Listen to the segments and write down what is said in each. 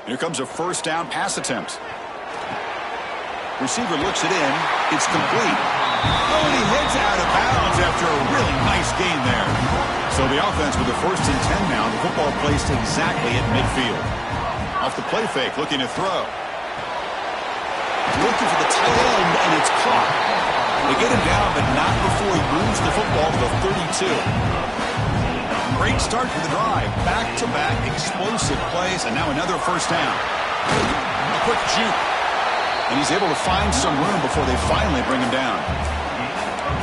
Here comes a first down pass attempt. Receiver looks it in. It's complete. Oh, and he heads out of bounds after a really nice gain there. So the offense with the 1st and 10 now. The football placed exactly at midfield. Off the play fake, looking to throw. Looking for the tight end, and it's caught. They get him down, but not before he moves the football to the 32. Great start for the drive. Back-to-back explosive plays, and now another first down. A quick juke. And he's able to find some room before they finally bring him down.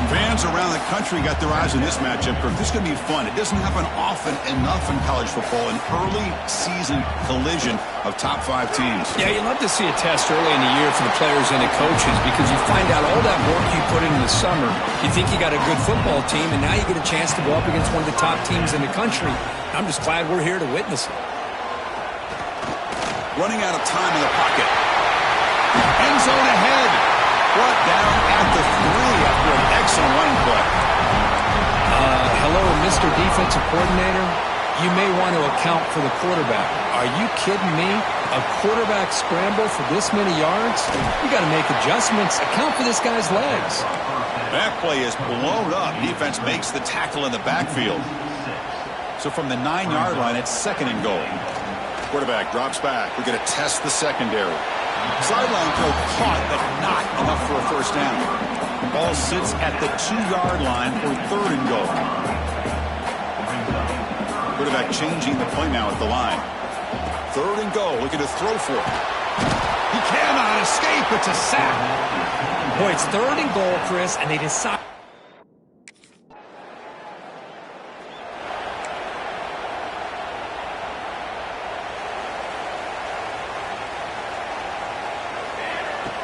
Fans around the country got their eyes on this matchup. This is going to be fun. It doesn't happen often enough in college football, an early season collision of top 5 teams. Yeah, you love to see a test early in the year for the players and the coaches because you find out all that work you put in the summer. You think you got a good football team, and now you get a chance to go up against one of the top teams in the country. I'm just glad we're here to witness it. Running out of time in the pocket. End zone ahead. Brought down at the 3 after an excellent running play. Hello, Mr. Defensive Coordinator. You may want to account for the quarterback. Are you kidding me? A quarterback scramble for this many yards? You got to make adjustments. Account for this guy's legs. That play is blown up. Defense makes the tackle in the backfield. So from the 9-yard line, it's 2nd and goal. Quarterback drops back. We're going to test the secondary. Sideline throw caught, but not enough for a first down. The ball sits at the 2-yard line for 3rd and goal. Quarterback changing the play now at the line. 3rd and goal, looking to throw for it. He cannot escape. It's a sack. Boy, it's 3rd and goal, Chris, and they decide.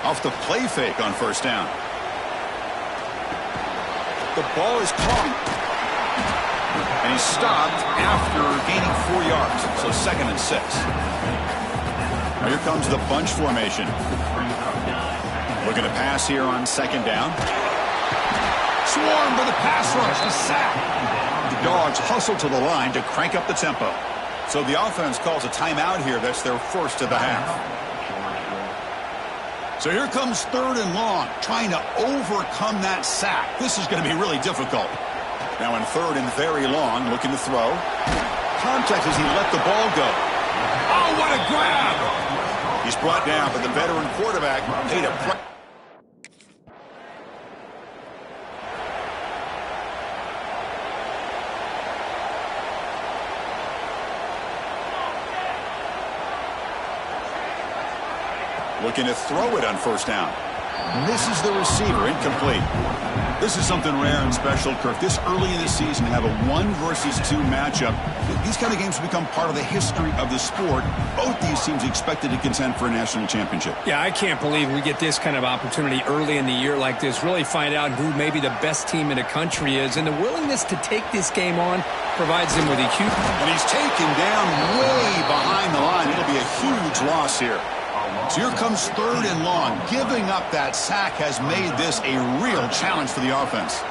Off the play fake on first down. The ball is caught. And he's stopped after gaining 4 yards. So 2nd and 6. Now here comes the bunch formation. Looking to pass here on 2nd down. Swarmed by the pass rush. A sack. The Dogs hustle to the line to crank up the tempo. So the offense calls a timeout here. That's their first of the half. So here comes 3rd and long, trying to overcome that sack. This is going to be really difficult. Now in 3rd and very long, looking to throw. Contact as he let the ball go. Oh, what a grab! He's brought down, but the veteran quarterback paid a price. Looking to throw it on first down. Misses the receiver, incomplete. This is something rare and special, Kirk. This early in the season, have a 1 versus 2 matchup. These kind of games become part of the history of the sport. Both these teams expected to contend for a national championship. Yeah, I can't believe we get this kind of opportunity early in the year like this. Really find out who maybe the best team in the country is. And the willingness to take this game on provides them with a huge... And he's taken down way behind the line. It'll be a huge loss here. So here comes 3rd and long. Giving up that sack has made this a real challenge for the offense.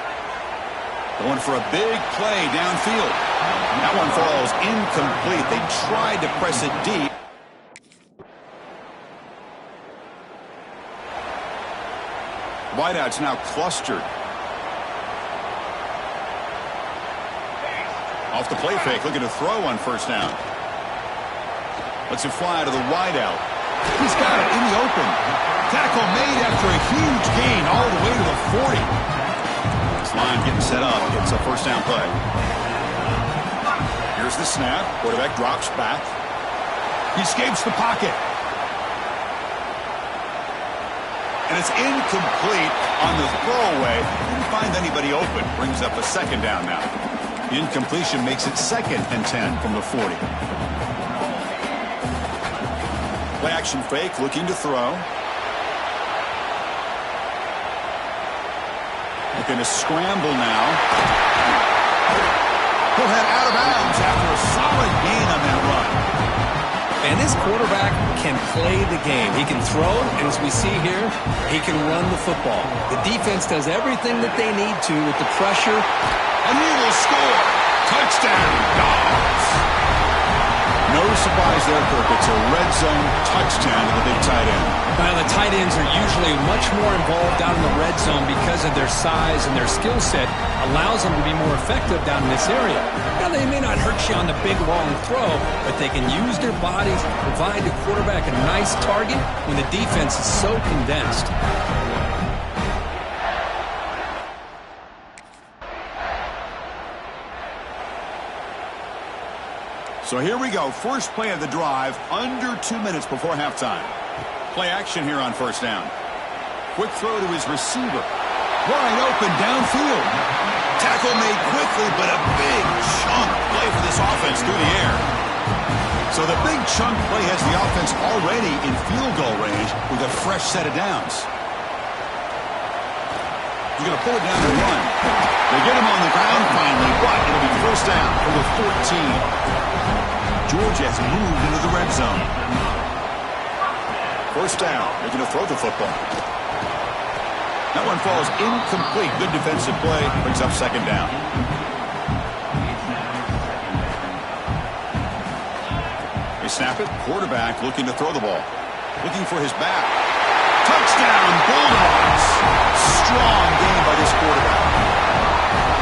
Going for a big play downfield. That one falls incomplete. They tried to press it deep. Wideout's now clustered. Off the play fake, looking to throw on first down. Lets it fly to the wideout. He's got it in the open. Tackle made after a huge gain all the way to the 40. This line getting set up. It's a first down play. Here's the snap. Quarterback drops back. He escapes the pocket. And it's incomplete on the throwaway. Didn't find anybody open. Brings up a 2nd down now. The incompletion makes it 2nd and 10 from the 40. Play action fake, looking to throw. Looking to scramble now. He'll head out of bounds after a solid gain on that run. And this quarterback can play the game. He can throw, and as we see here, he can run the football. The defense does everything that they need to with the pressure. And he will score. Touchdown, Dogs. No No surprise there, Kirk. It's a red zone touchdown to the big tight end. Well, the tight ends are usually much more involved down in the red zone because of their size and their skill set allows them to be more effective down in this area. Now, they may not hurt you on the big, long throw, but they can use their bodies to provide the quarterback a nice target when the defense is so condensed. So here we go. First play of the drive, under 2 minutes before halftime. Play action here on first down. Quick throw to his receiver. Wide open downfield. Tackle made quickly, but a big chunk play for this offense through the air. So the big chunk play has the offense already in field goal range with a fresh set of downs. He's going to pull it down to 1. They get him on the ground finally, but it'll be first down for the 14. Georgia has moved into the red zone. First down. They're going to throw the football. That one falls incomplete. Good defensive play. Brings up second down. They snap it. Quarterback looking to throw the ball. Looking for his back. Touchdown, Bulldogs. Strong game by this quarterback.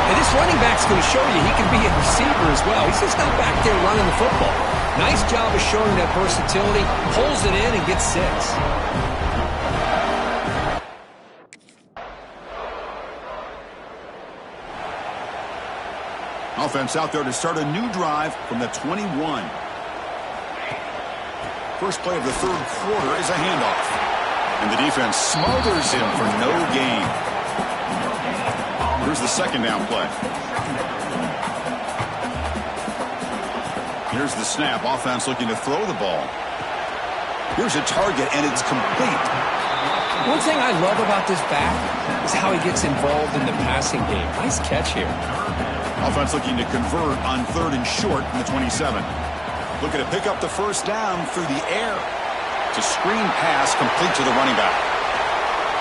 And this running back's going to show you he can be a receiver as well. He's just not back there running the football. Nice job of showing that versatility. Pulls it in and gets 6. Offense out there to start a new drive from the 21. First play of the third quarter is a handoff. And the defense smothers him for no gain. Here's the second down play. Here's the snap. Offense looking to throw the ball. Here's a target, and it's complete. One thing I love about this back is how he gets involved in the passing game. Nice catch here. Offense looking to convert on third and short from the 27. Looking to pick up the first down through the air. It's a screen pass complete to the running back.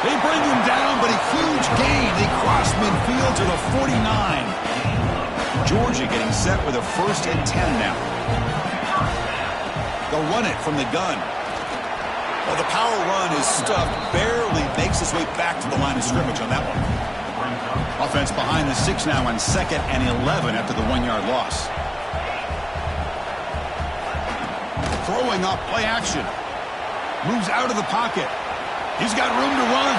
They bring him down, but a huge gain. They cross midfield to the 49. Georgia getting set with a first and 10 now. They'll run it from the gun. Well, the power run is stuffed. Barely makes his way back to the line of scrimmage on that one. Offense behind the 6 now on second and 11 after the 1-yard loss. Throwing up, play action. Moves out of the pocket. He's got room to run.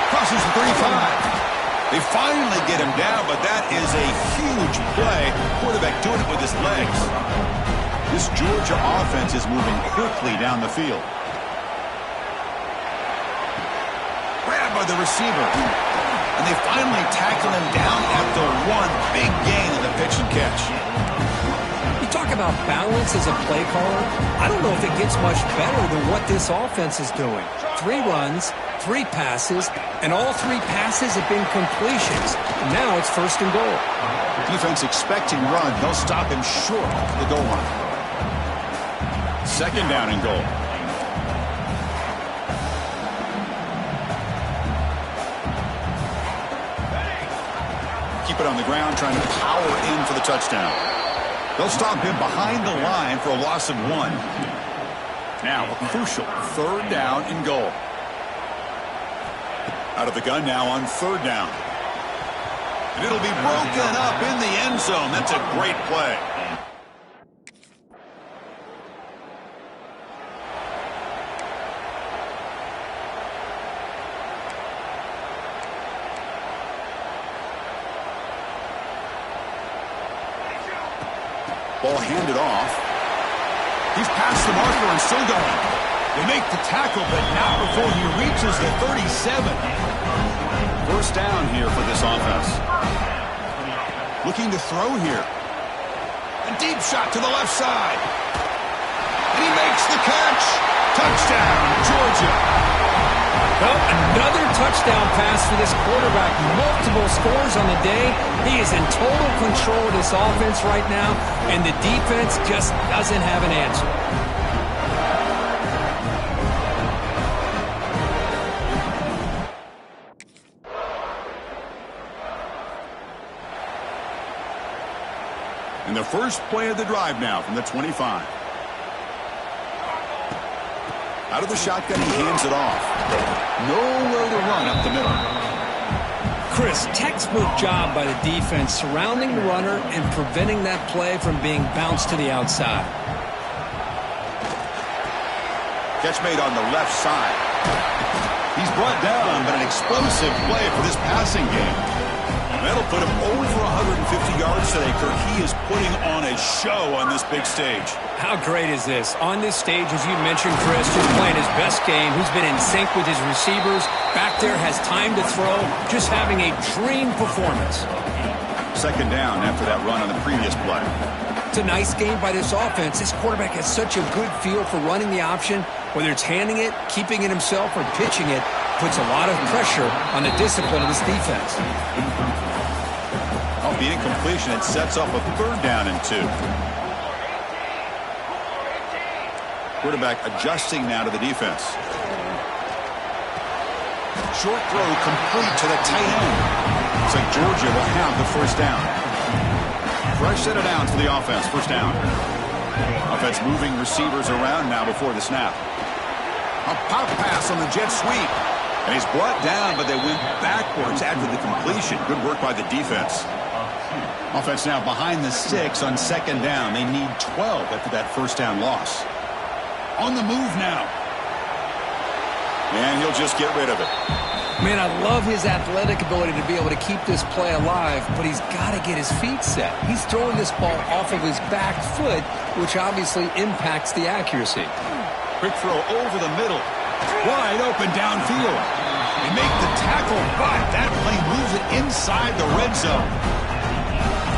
Crosses the 35. They finally get him down, but that is a huge play. Quarterback doing it with his legs. This Georgia offense is moving quickly down the field. Grabbed by the receiver. And they finally tackle him down at the 1. Big gain in the pitch and catch. You talk about balance as a play caller. I don't know if it gets much better than what this offense is doing. 3 runs, 3 passes, and all 3 passes have been completions. And now it's first and goal. Defense expecting run. They'll stop him short of the goal line. Second down and goal. Keep it on the ground, trying to power in for the touchdown. They'll stop him behind the line for a loss of 1. Now a crucial third down and goal. Out of the gun now on third down. And it'll be broken up in the end zone. That's a great play. Ball handed off. He's past the marker and still going. They make the tackle, but not before he reaches the 37. First down here for this offense. Looking to throw here. A deep shot to the left side. And he makes the catch. Touchdown, Georgia. Well, another touchdown pass for this quarterback. Multiple scores on the day. He is in total control of this offense right now, and the defense just doesn't have an answer. And the first play of the drive now from the 25. Out of the shotgun, he hands it off. Nowhere to run up the middle. Chris, textbook job by the defense surrounding the runner and preventing that play from being bounced to the outside. Catch made on the left side. He's brought down, but an explosive play for this passing game. That'll put him over 150 yards today, Kirk. He is putting on a show on this big stage. How great is this? On this stage, as you mentioned, Chris, just playing his best game. He's been in sync with his receivers. Back there, has time to throw. Just having a dream performance. Second down after that run on the previous play. It's a nice game by this offense. This quarterback has such a good feel for running the option. Whether it's handing it, keeping it himself, or pitching it, puts a lot of pressure on the discipline of this defense. The incompletion, it sets up a third down and 2. Quarterback adjusting now to the defense. Short throw complete to the tight end. Looks like Georgia will have the first down. Fresh set of downs for the offense. First down. Offense moving receivers around now before the snap. A pop pass on the jet sweep. And he's brought down, but they went backwards after the completion. Good work by the defense. Offense now behind the 6 on second down. They need 12 after that first down loss. On the move now. And he'll just get rid of it. Man, I love his athletic ability to be able to keep this play alive, but he's got to get his feet set. He's throwing this ball off of his back foot, which obviously impacts the accuracy. Quick throw over the middle. Wide open downfield. They make the tackle, but that play moves it inside the red zone.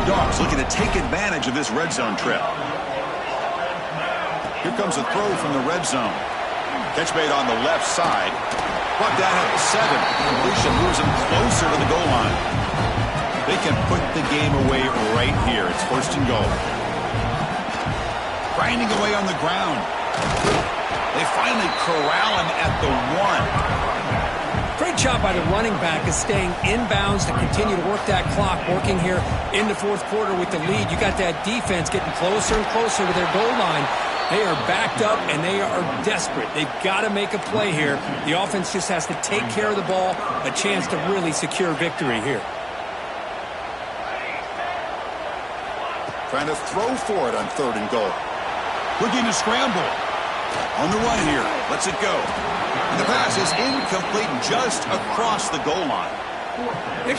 Dogs looking to take advantage of this red zone trip. Here comes a throw from the red zone. Catch made on the left side. Brought down at the 7. Completion moves him closer to the goal line. They can put the game away right here. It's first and goal. Grinding away on the ground. They finally corral him at the 1. Great job by the running back is staying inbounds to continue to work that clock, working here in the fourth quarter with the lead. You got that defense getting closer and closer to their goal line. They are backed up, and they are desperate. They've got to make a play here. The offense just has to take care of the ball, a chance to really secure victory here. Trying to throw for it on third and goal. Looking to scramble. On the run here. Lets it go. The pass is incomplete just across the goal line. He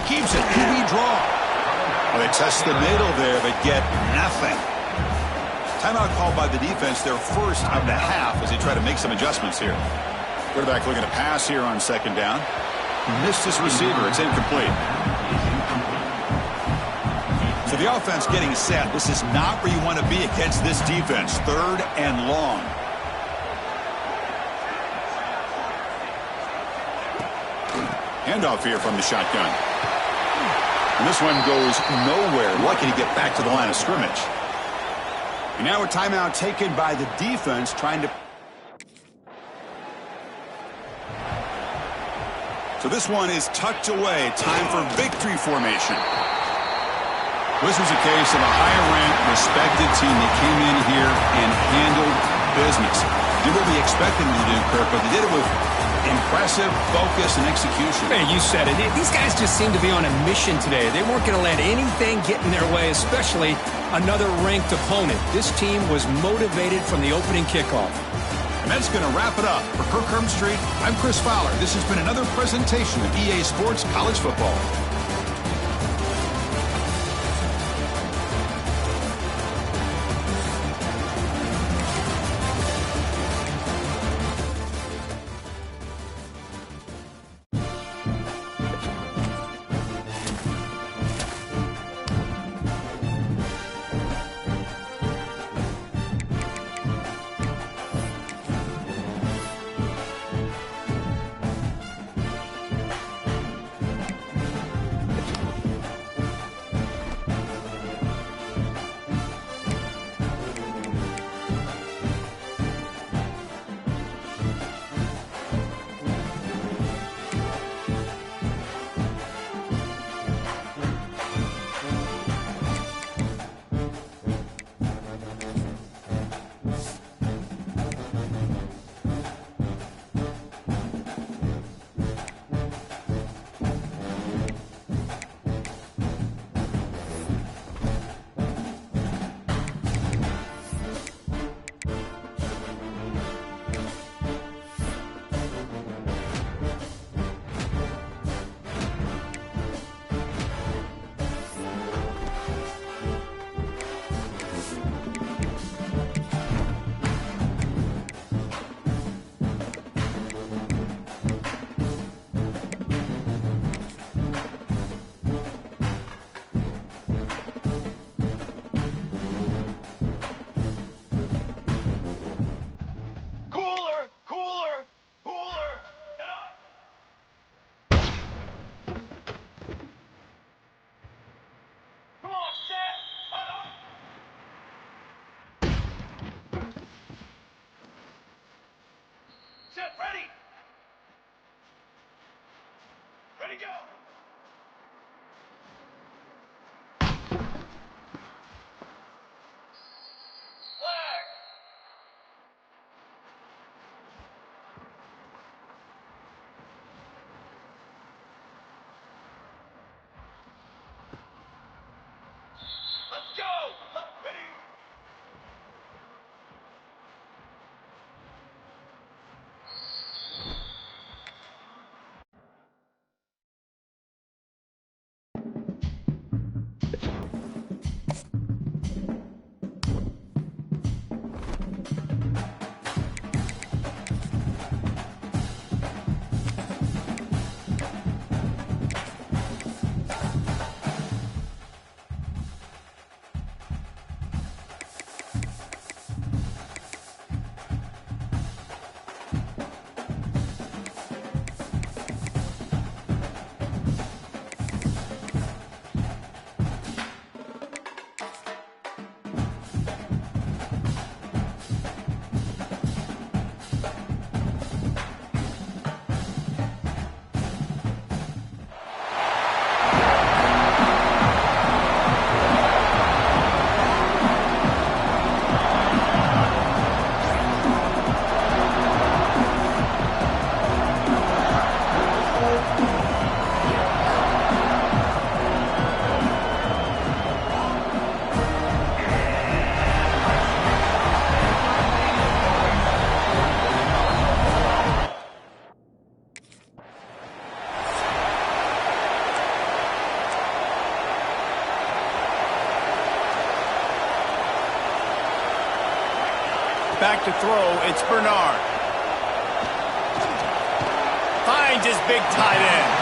keeps it. QB draw. Well, they test the middle there, but get nothing. Timeout called by the defense, their first of the half as they try to make some adjustments here. Quarterback looking to pass here on second down. Missed his receiver. It's incomplete. So the offense getting set. This is not where you want to be against this defense. Third and long. Handoff here from the shotgun. And this one goes nowhere. Lucky to get back to the line of scrimmage. And now a timeout taken by the defense trying to... So this one is tucked away. Time for victory formation. This was a case of a higher-ranked, respected team that came in here and handled business. Did what we expected them to do, Kirk, but they did it with impressive focus and execution. Man, you said it. These guys just seem to be on a mission today. They weren't going to let anything get in their way, especially another ranked opponent. This team was motivated from the opening kickoff. And that's going to wrap it up. For Kirk Herbstreit, I'm Chris Fowler. This has been another presentation of EA Sports College Football. Set, ready. Ready, go. Flag. Let's go. Ready. Back to throw, it's Bernard. Finds his big tight end.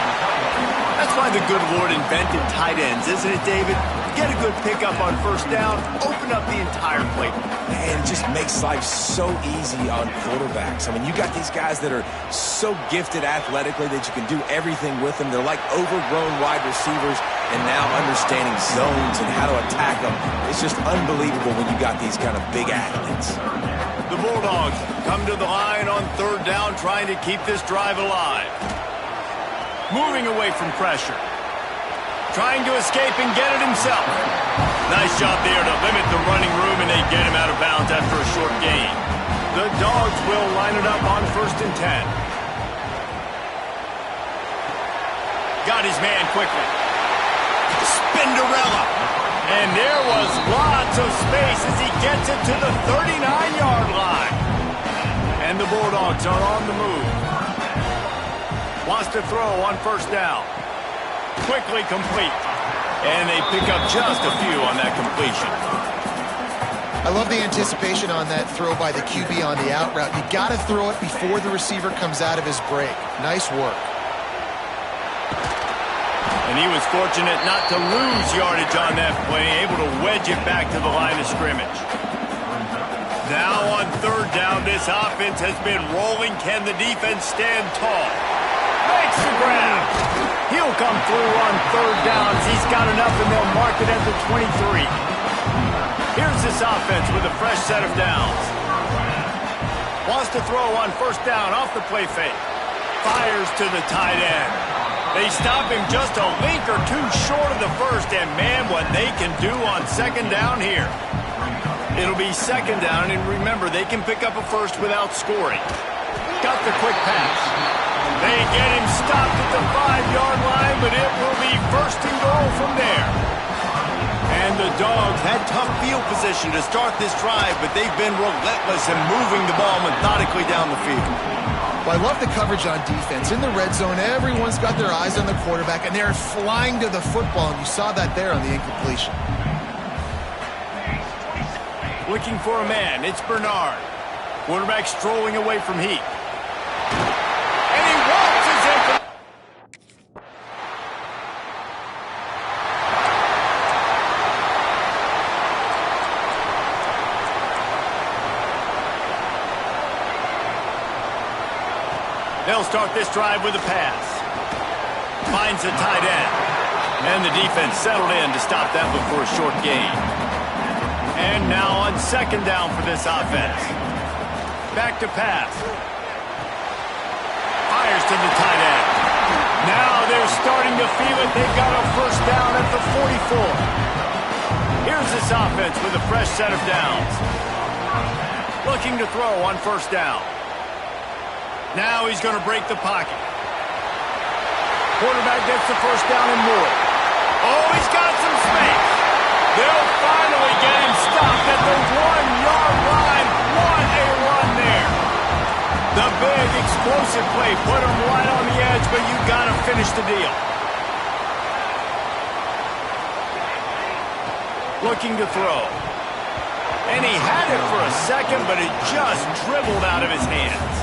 That's why the good Lord invented tight ends, isn't it, David? Get a good pickup on first down, open up the entire plate. Man, it just makes life so easy on quarterbacks. I mean, you got these guys that are so gifted athletically that you can do everything with them. They're like overgrown wide receivers, and now understanding zones and how to attack them. It's just unbelievable when you got these kind of big athletes. The Bulldogs come to the line on third down, trying to keep this drive alive. Moving away from pressure. Trying to escape and get it himself. Nice job there to limit the running room, and they get him out of bounds after a short gain. The Dogs will line it up on 1st and 10. Got his man quickly. Spinderella. And there was lots of space as he gets it to the 39-yard line. And the Bulldogs are on the move. Wants to throw on 1st down. Quickly complete. And they pick up just a few on that completion. I love the anticipation on that throw by the QB on the out route. You got to throw it before the receiver comes out of his break. Nice work. And he was fortunate not to lose yardage on that play, able to wedge it back to the line of scrimmage. Now on 3rd down, this offense has been rolling. Can the defense stand tall? Makes the grab. He'll come through on 3rd downs. He's got enough, and they'll mark it at the 23. Here's this offense with a fresh set of downs. Wants to throw on 1st down off the play fake. Fires to the tight end. They stop him just a link or two short of the 1st, and man, what they can do on 2nd down here. It'll be 2nd down, and remember, they can pick up a 1st without scoring. Got the quick pass. They get him stopped at the 5-yard line, but it will be 1st and goal from there. And the Dogs had tough field position to start this drive, but they've been relentless in moving the ball methodically down the field. Well, I love the coverage on defense. In the red zone, everyone's got their eyes on the quarterback, and they're flying to the football, and you saw that there on the incompletion. Looking for a man, it's Bernard. Quarterback strolling away from Heat. And he walks his in. They'll start this drive with a pass. Finds the tight end. And the defense settled in to stop that one for a short gain. And now on 2nd down for this offense. Back to pass. fires to the tight end. Now they're starting to feel it. They've got a first down at the 44. Here's this offense with a fresh set of downs. Looking to throw on first down. Now he's going to break the pocket. Quarterback gets the first down and more. Oh, he's got some space. They'll finally get him stopped at the 1-yard line. What a run there. The big explosive play put him right on the edge, but you got to finish the deal. Looking to throw. And he had it for a second, but it just dribbled out of his hands.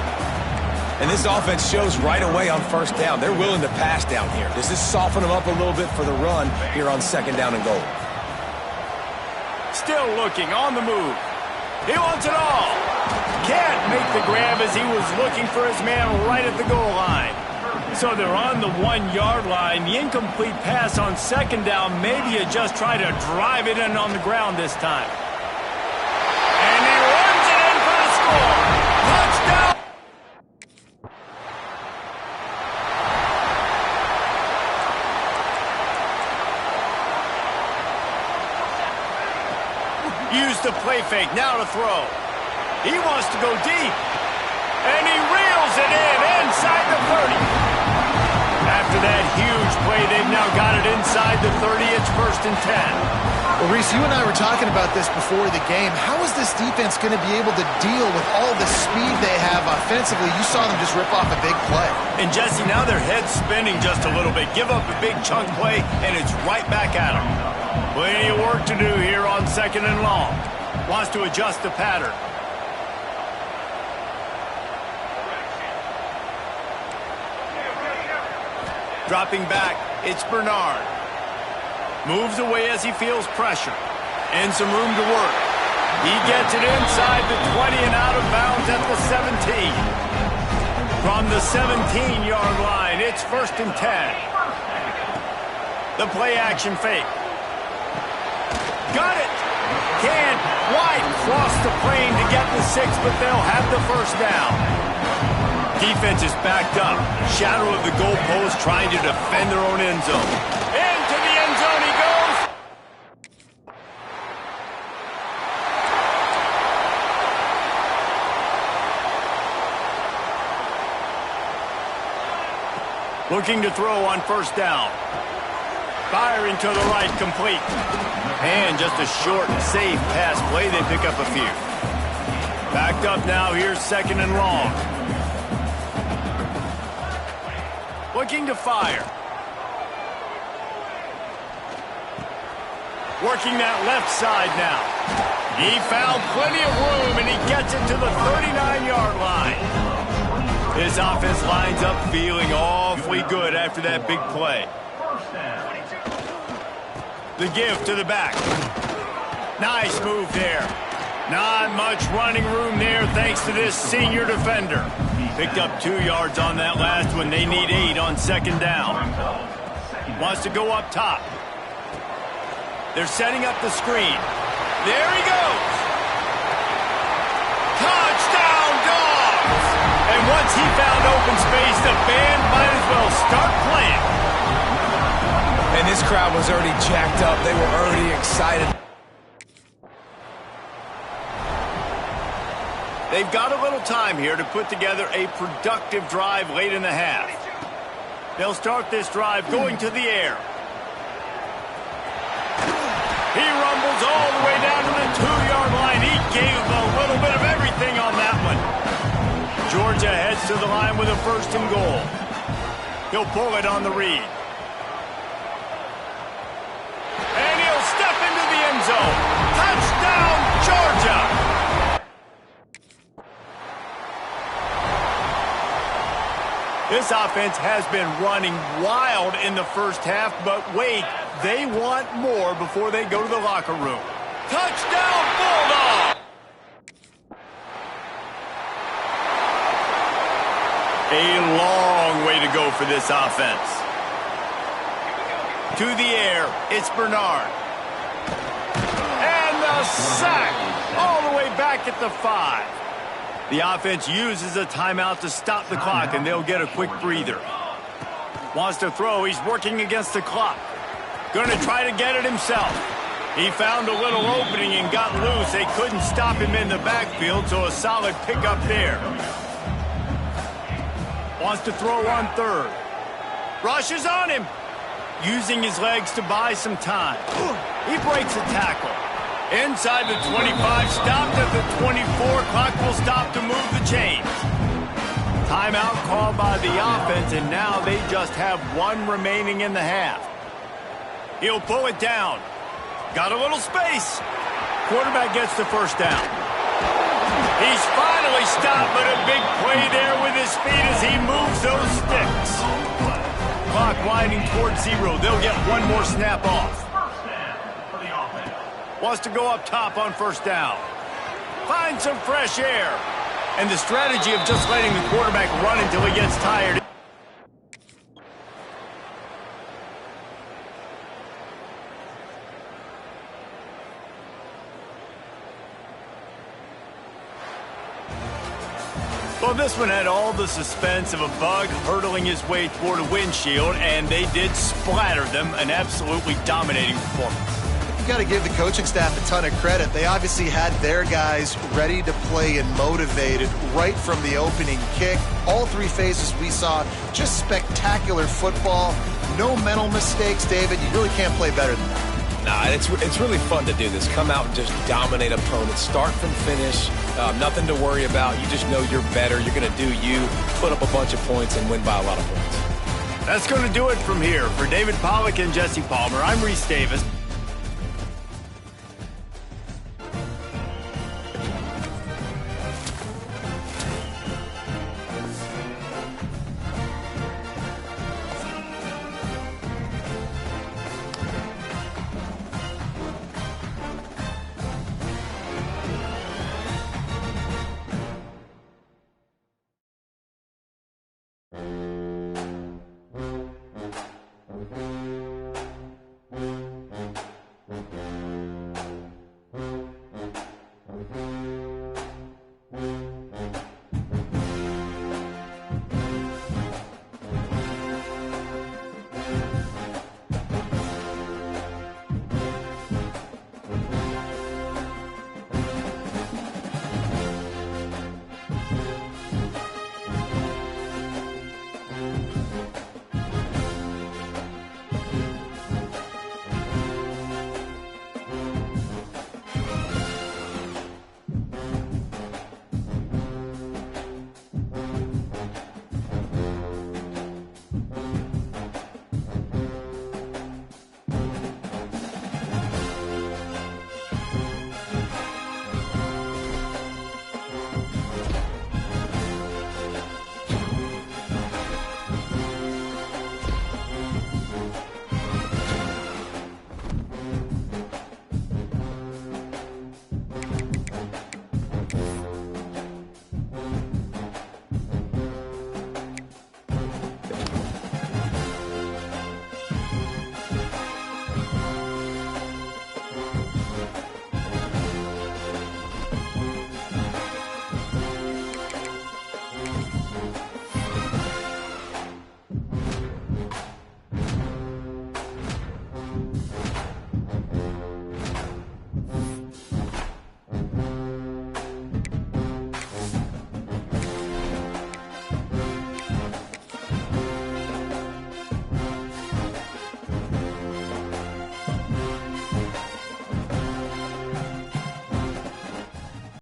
And this offense shows right away on first down. They're willing to pass down here. Does this soften them up a little bit for the run here on second down and goal? Still looking on the move. He wants it all. Can't make the grab as he was looking for his man right at the goal line. So they're on the 1-yard line. The incomplete pass on second down. Maybe you just try to drive it in on the ground this time. And he runs it in for the score. Touchdown. Use the play fake, now to throw. He wants to go deep. And he reels it in inside the 30. After that huge play, they've now got it inside the 30. It's 1st and 10. Well, Reese, you and I were talking about this before the game. How is this defense going to be able to deal with all the speed they have offensively? You saw them just rip off a big play. And, Jesse, now their head's spinning just a little bit. Give up a big chunk play, and it's right back at them. Plenty of work to do here on second and long. Wants to adjust the pattern. Dropping back, it's Bernard. Moves away as he feels pressure. And some room to work. He gets it inside the 20 and out of bounds at the 17. From the 17-yard line, it's 1st and 10. The play action fake. Got it. Can't quite cross the plane to get the 6, but they'll have the first down. Defense is backed up. Shadow of the goalpost trying to defend their own end zone. Into the end zone he goes. Looking to throw on first down. Firing to the right, complete. And just a short, safe pass play. They pick up a few. Backed up now. Here's second and long. Looking to fire. Working that left side now. He found plenty of room, and he gets it to the 39-yard line. His offense lines up feeling awfully good after that big play. The give to the back. Nice move there. Not much running room there thanks to this senior defender. Picked up 2 yards on that last one. They need 8 on second down. Wants to go up top. They're setting up the screen. There he goes. Touchdown, Dogs! And once he found open space, the band might as well start playing. And this crowd was already jacked up. They were already excited. They've got a little time here to put together a productive drive late in the half. They'll start this drive going to the air. He rumbles all the way down to the 2-yard line. He gave a little bit of everything on that one. Georgia heads to the line with a 1st and goal. He'll pull it on the read. And he'll step into the end zone. Touchdown, Georgia! This offense has been running wild in the first half, but wait, they want more before they go to the locker room. Touchdown, Bulldog! A long way to go for this offense. To the air, it's Bernard. And the sack all the way back at the 5. The offense uses a timeout to stop the clock, and they'll get a quick breather. Wants to throw. He's working against the clock. Going to try to get it himself. He found a little opening and got loose. They couldn't stop him in the backfield, so a solid pickup there. Wants to throw on third. Rushes on him. Using his legs to buy some time. He breaks a tackle. Inside the 25, stopped at the 24. Clock will stop to move the chains. Timeout called by the offense, and now they just have one remaining in the half. He'll pull it down. Got a little space. Quarterback gets the first down. He's finally stopped, but a big play there with his feet as he moves those sticks. Clock winding towards 0. They'll get one more snap off. Wants to go up top on first down. Find some fresh air. And the strategy of just letting the quarterback run until he gets tired. Well, this one had all the suspense of a bug hurtling his way toward a windshield, and they did splatter them. An absolutely dominating performance. You've got to give the coaching staff a ton of credit. They obviously had their guys ready to play and motivated right from the opening kick. All three phases we saw, just spectacular football. No mental mistakes, David. You really can't play better than that. Nah, it's really fun to do this. Come out and just dominate opponents. Start from finish. Nothing to worry about. You just know you're better. You're going to do you, put up a bunch of points, and win by a lot of points. That's going to do it from here. For David Pollack and Jesse Palmer, I'm Reese Davis.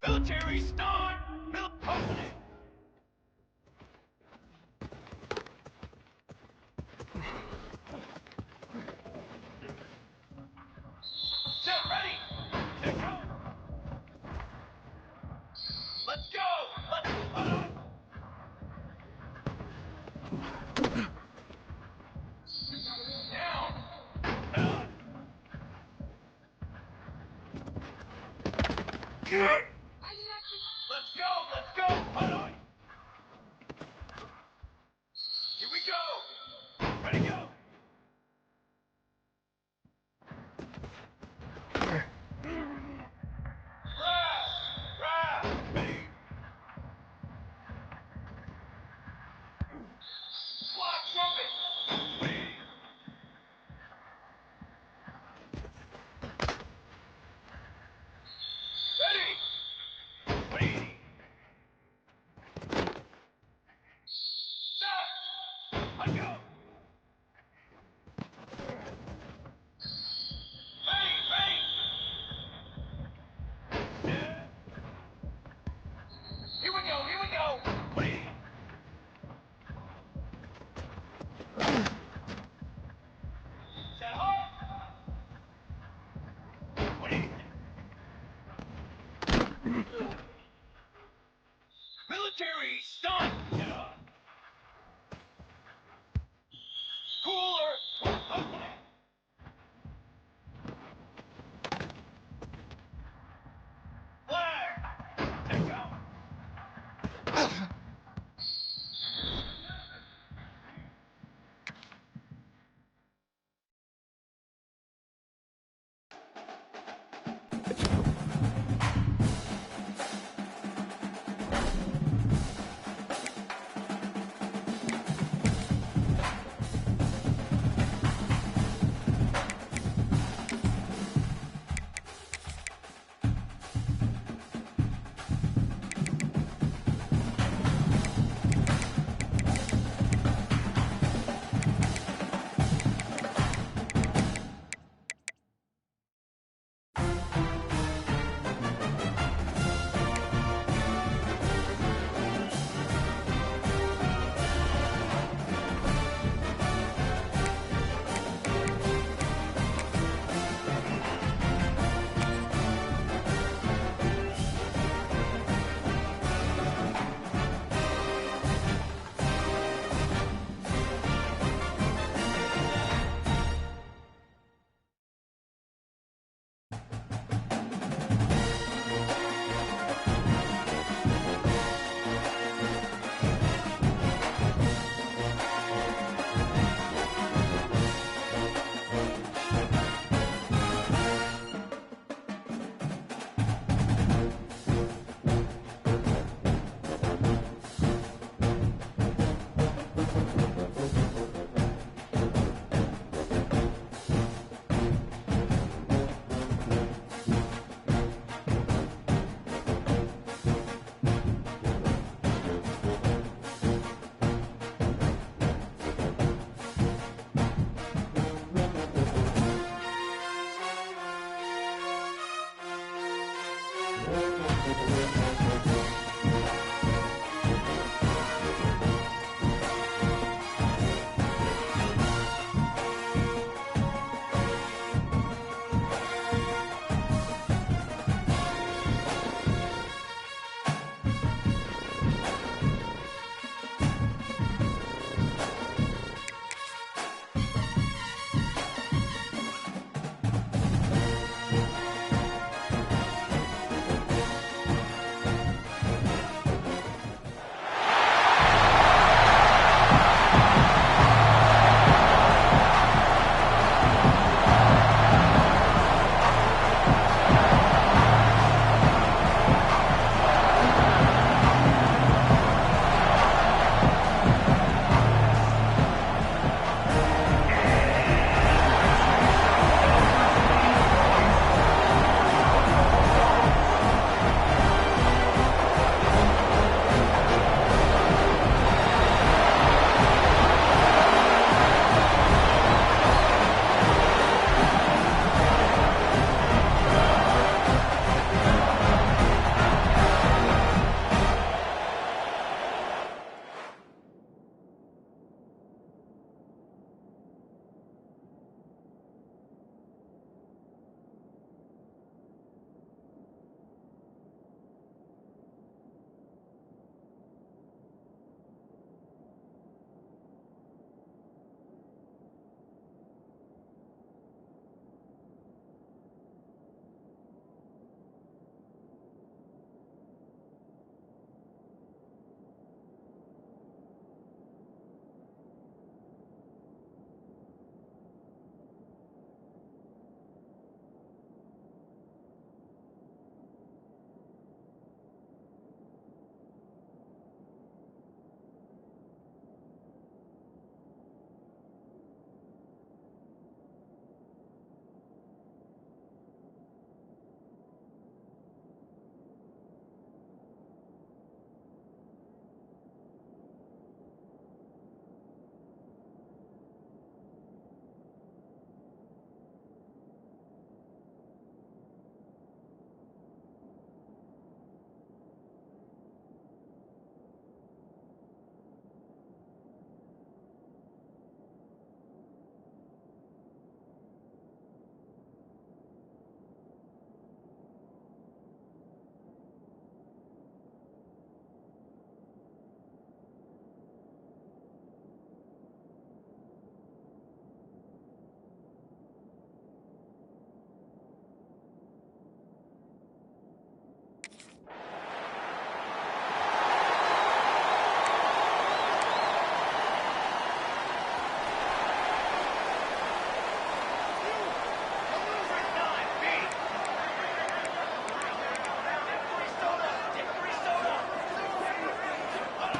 Military start! Company! Set ready! Here go! Let's go! Down! Let's go! Let's go! Hold on! Here we go! Ready, go! Ready!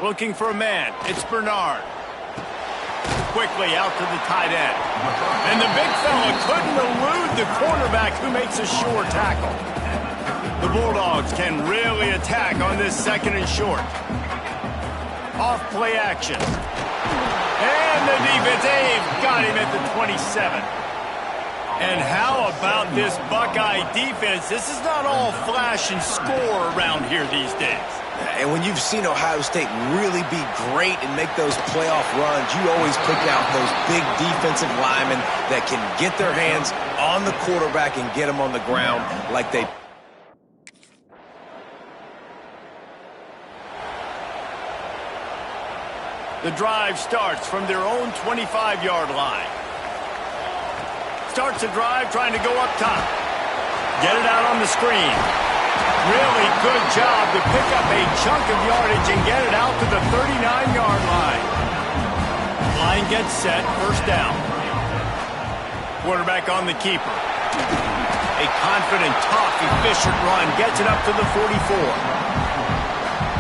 Looking for a man. It's Bernard. Quickly out to the tight end. And the big fella couldn't elude the cornerback who makes a sure tackle. The Bulldogs can really attack on this 2nd and short. Off play action. And the defense, they've got him at the 27. And how about this Buckeye defense? This is not all flash and score around here these days. And when you've seen Ohio State really be great and make those playoff runs, you always pick out those big defensive linemen that can get their hands on the quarterback and get him on the ground like they... The drive starts from their own 25-yard line. Starts a drive trying to go up top. Get it out on the screen. Really good job to pick up a chunk of yardage and get it out to the 39-yard line. Line gets set, 1st down. Quarterback on the keeper. A confident, tough, efficient run gets it up to the 44.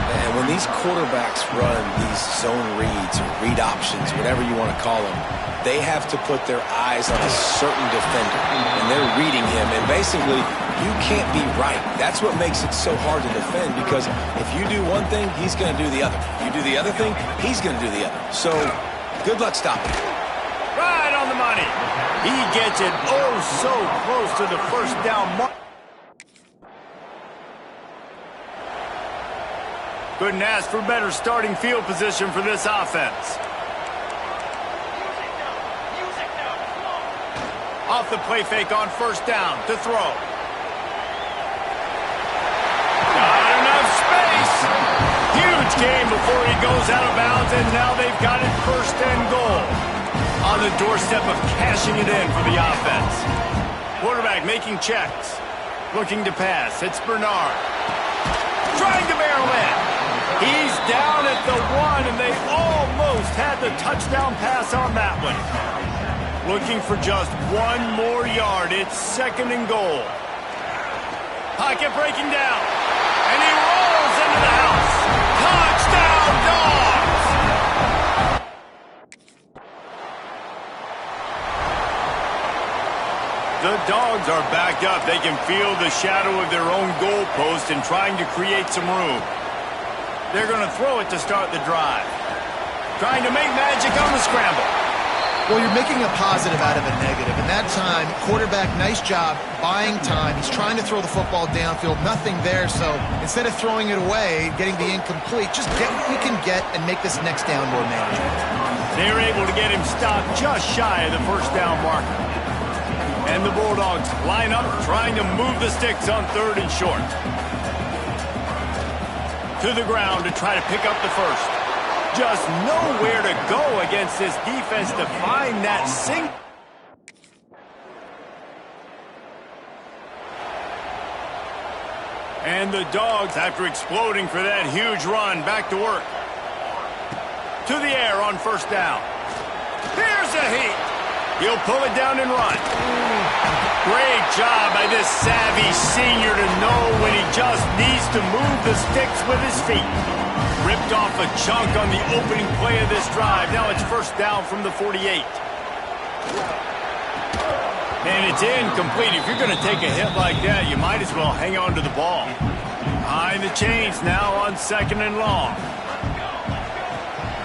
And when these quarterbacks run these zone reads or read options, whatever you want to call them, they have to put their eyes on a certain defender, and they're reading him, and basically you can't be right. That's what makes it so hard to defend, because if you do one thing, he's going to do the other. If you do the other thing, he's going to do the other. So good luck stopping him. Right on the money. He gets it oh so close to the 1st down mark. Couldn't ask for better starting field position for this offense. Off the play fake on 1st down to throw. Got enough space. Huge game before he goes out of bounds, and now they've got it 1st and goal. On the doorstep of cashing it in for the offense. Quarterback making checks. Looking to pass. It's Bernard. Trying to barrel in. He's down at the 1, and they almost had the touchdown pass on that one. Looking for just 1 more yard. It's 2nd and goal. Pocket breaking down. And he rolls into the house. Touchdown, Dogs! The Dogs are backed up. They can feel the shadow of their own goalpost and trying to create some room. They're going to throw it to start the drive. Trying to make magic on the scramble. Well, you're making a positive out of a negative. And that time, quarterback, nice job, buying time. He's trying to throw the football downfield, nothing there. So instead of throwing it away, getting the incomplete, just get what you can get and make this next down more manageable. They were able to get him stopped just shy of the 1st down marker. And the Bulldogs line up, trying to move the sticks on 3rd and short. To the ground to try to pick up the 1st. Just nowhere to go against this defense to find that sink. And the Dogs, after exploding for that huge run, back to work. To the air on 1st down. Here's a heat. He'll pull it down and run. Great job by this savvy senior to know when he just needs to move the sticks with his feet. Ripped off a chunk on the opening play of this drive. Now it's 1st down from the 48. And it's incomplete. If you're going to take a hit like that, you might as well hang on to the ball. Behind the chains now on 2nd and long.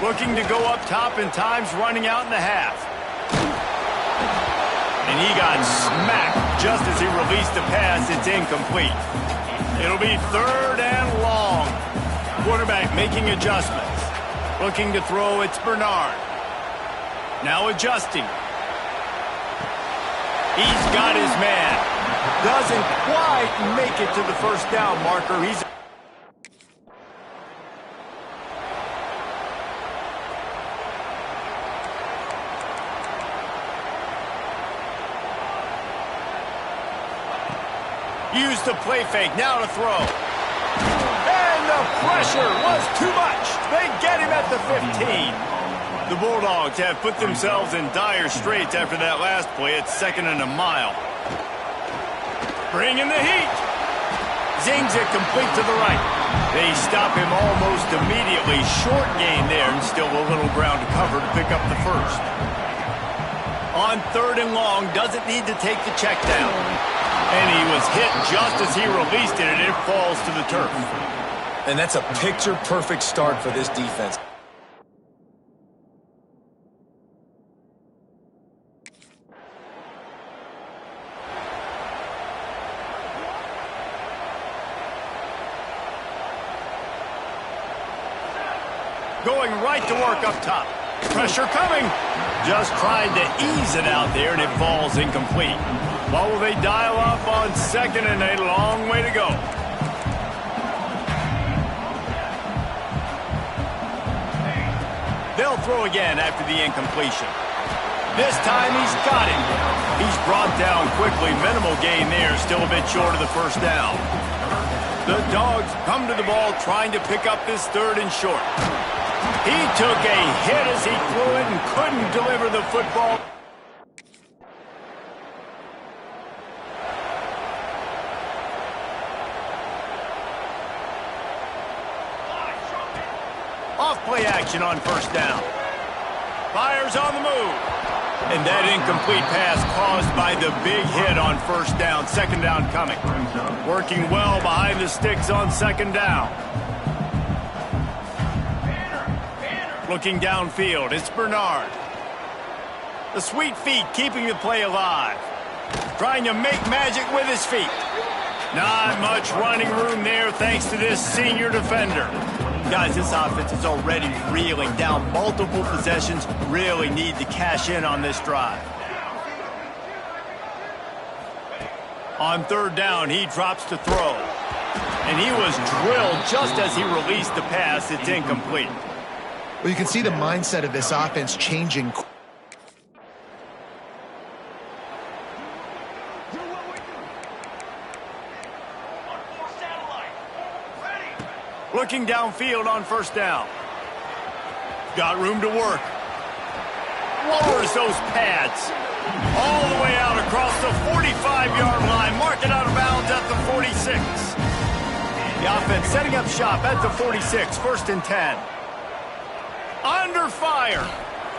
Looking to go up top, and time's running out in the half. And he got smacked just as he released the pass. It's incomplete. It'll be 3rd and long. Quarterback making adjustments. Looking to throw, it's Bernard. Now adjusting. He's got his man. Doesn't quite make it to the 1st down marker. He's used the play fake, now to throw. And the pressure was too much. They get him at the 15. The Bulldogs have put themselves in dire straits after that last play. It's 2nd and a mile. Bringing the heat. Zings it complete to the right. They stop him almost immediately. Short gain there, and still a little ground to cover to pick up the first. On 3rd and long, doesn't need to take the check down. And he was hit just as he released it, and it falls to the turf. And that's a picture-perfect start for this defense. Going right to work up top. Pressure coming. Just tried to ease it out there, and it falls incomplete. What will they dial up on 2nd and a long way to go? They'll throw again after the incompletion. This time he's got it. He's brought down quickly. Minimal gain there, still a bit short of the first down. The Dogs come to the ball trying to pick up this 3rd and short. He took a hit as he threw it and couldn't deliver the football. Off-play action on 1st down. Fires on the move. And that incomplete pass caused by the big hit on 1st down. 2nd down coming. Working well behind the sticks on 2nd down. Looking downfield, it's Bernard. The sweet feet keeping the play alive. Trying to make magic with his feet. Not much running room there thanks to this senior defender. Guys, this offense is already reeling down multiple possessions. Really need to cash in on this drive. On 3rd down, he drops to throw. And he was drilled just as he released the pass. It's incomplete. Well, you can see the mindset of this offense changing. Looking downfield on 1st down. Got room to work. Lowers those pads. All the way out across the 45-yard line. Mark it out of bounds at the 46. The offense setting up shop at the 46. 1st and 10. Under fire.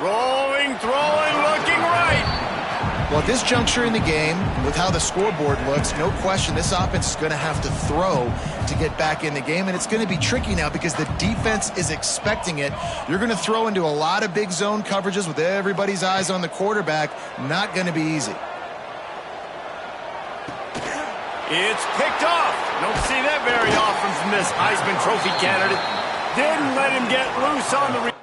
Rolling, throwing, looking right. Well, at this juncture in the game, with how the scoreboard looks, no question this offense is going to have to throw to get back in the game, and it's going to be tricky now because the defense is expecting it. You're going to throw into a lot of big zone coverages with everybody's eyes on the quarterback. Not going to be easy. It's picked off. Don't see that very often from this Heisman Trophy candidate. Didn't let him get loose on the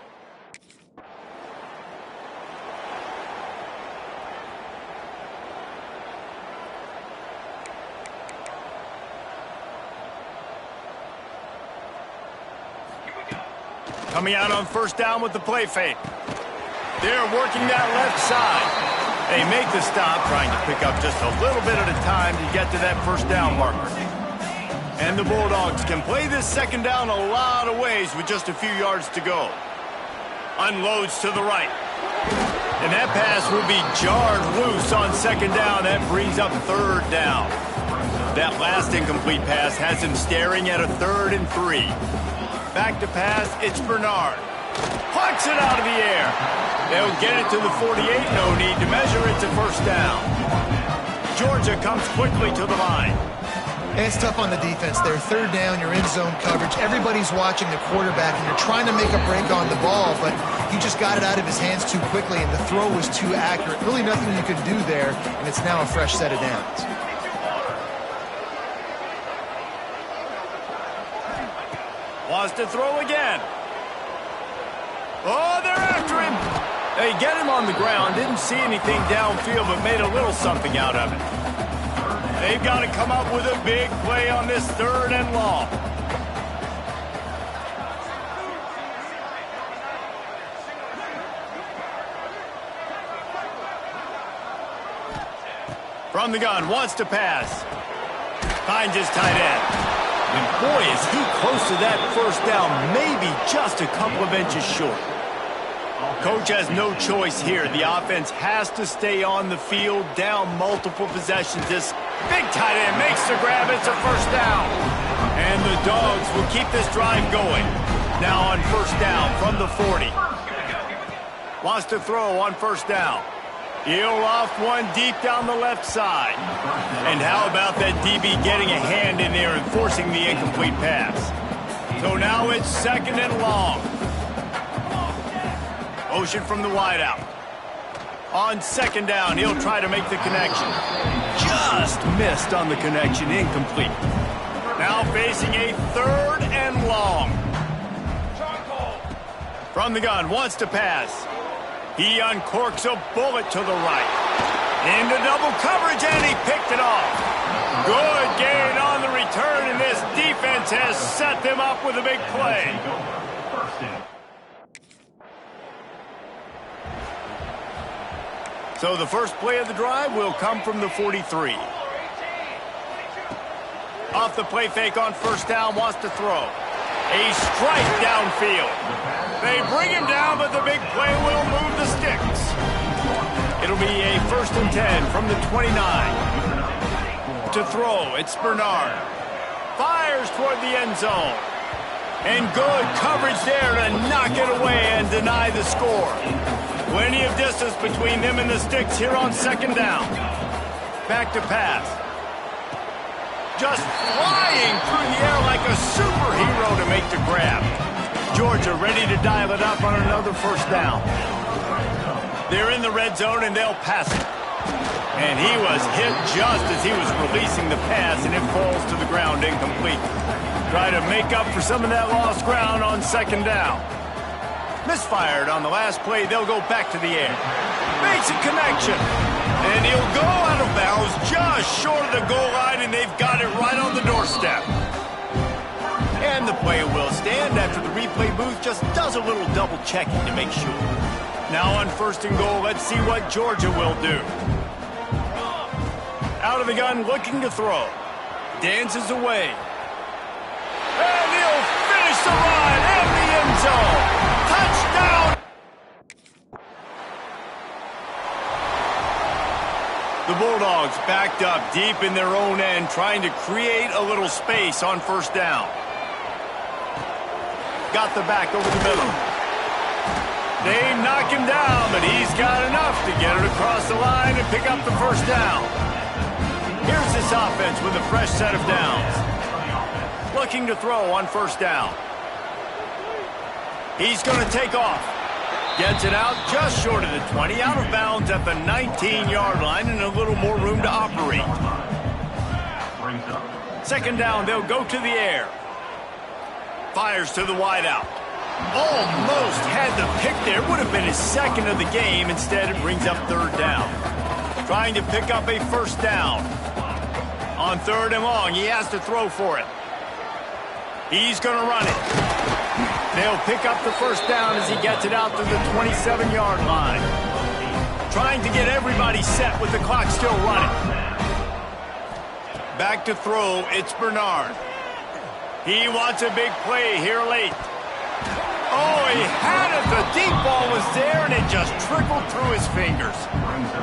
Coming out on 1st down with the play fake. They're working that left side. They make the stop, trying to pick up just a little bit at a time to get to that 1st down marker. And the Bulldogs can play this 2nd down a lot of ways with just a few yards to go. Unloads to the right. And that pass will be jarred loose on 2nd down. That brings up 3rd down. That last incomplete pass has him staring at a 3rd and 3. Back to pass, it's Bernard. Plucks it out of the air. They'll get it to the 48, no need to measure it to 1st down. Georgia comes quickly to the line. And it's tough on the defense there. 3rd down, you're in zone coverage. Everybody's watching the quarterback, and you're trying to make a break on the ball, but he just got it out of his hands too quickly, and the throw was too accurate. Really nothing you could do there, and it's now a fresh set of downs. Wants to throw again. Oh, they're after him. They get him on the ground. Didn't see anything downfield, but made a little something out of it. They've got to come up with a big play on this 3rd and long. From the gun, wants to pass. Finds his tight end. And boy, is he close to that 1st down, maybe just a couple of inches short. Coach has no choice here. The offense has to stay on the field, down multiple possessions. This big tight end makes the grab. It's a 1st down. And the Dogs will keep this drive going. Now on first down from the 40. Wants to throw on first down. He'll loft one deep down the left side. And how about that DB getting a hand in there and forcing the incomplete pass? So now it's second and long. Motion from the wideout. On second down, he'll try to make the connection. Just missed on the connection, incomplete. Now facing a third and long. From the gun, wants to pass. He uncorks a bullet to the right. Into double coverage, and he picked it off. Good gain on the return, and this defense has set them up with a big play. So the first play of the drive will come from the 43. Off the play fake on first down, wants to throw. A strike downfield. They bring him down, but the big play will move the sticks. It'll be a first and 10 from the 29. To throw, it's Bernard. Fires toward the end zone. And good coverage there to knock it away and deny the score. Plenty of distance between them and the sticks here on second down. Back to pass. Just flying through the air like a superhero to make the grab. Georgia ready to dial it up on another first down. They're in the red zone and they'll pass it. And he was hit just as he was releasing the pass, and it falls to the ground incomplete. Try to make up for some of that lost ground on second down. Misfired on the last play, they'll go back to the air. Makes a connection. And he'll go out of bounds just short of the goal line, and they've got it right on the doorstep. And the play will stand after the replay booth just does a little double checking to make sure. Now on first and goal, let's see what Georgia will do. Out of the gun, looking to throw. Dances away. And he'll finish the run in the end zone. Touchdown! The Bulldogs backed up deep in their own end, trying to create a little space on first down. Got the back over the middle. They knock him down, but he's got enough to get it across the line and pick up the first down. Here's this offense with a fresh set of downs. Looking to throw on first down. He's going to take off. Gets it out just short of the 20, out of bounds at the 19-yard line, and a little more room to operate. Second down, they'll go to the air. Fires to the wideout. Almost had the pick there. Would have been his second of the game. Instead, it brings up third down. Trying to pick up a first down. On third and long, he has to throw for it. He's going to run it. They'll pick up the first down as he gets it out to the 27-yard line. Trying to get everybody set with the clock still running. Back to throw, it's Bernard. He wants a big play here late. Oh, he had it. The deep ball was there, and it just trickled through his fingers.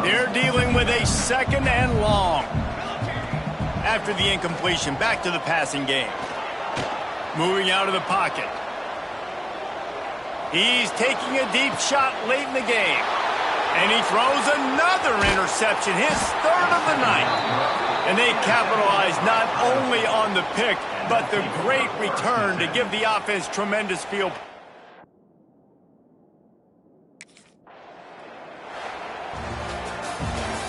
They're dealing with a second and long. After the incompletion, back to the passing game. Moving out of the pocket. He's taking a deep shot late in the game. And he throws another interception, his third of the night. And they capitalize not only on the pick, but the great return to give the offense tremendous field.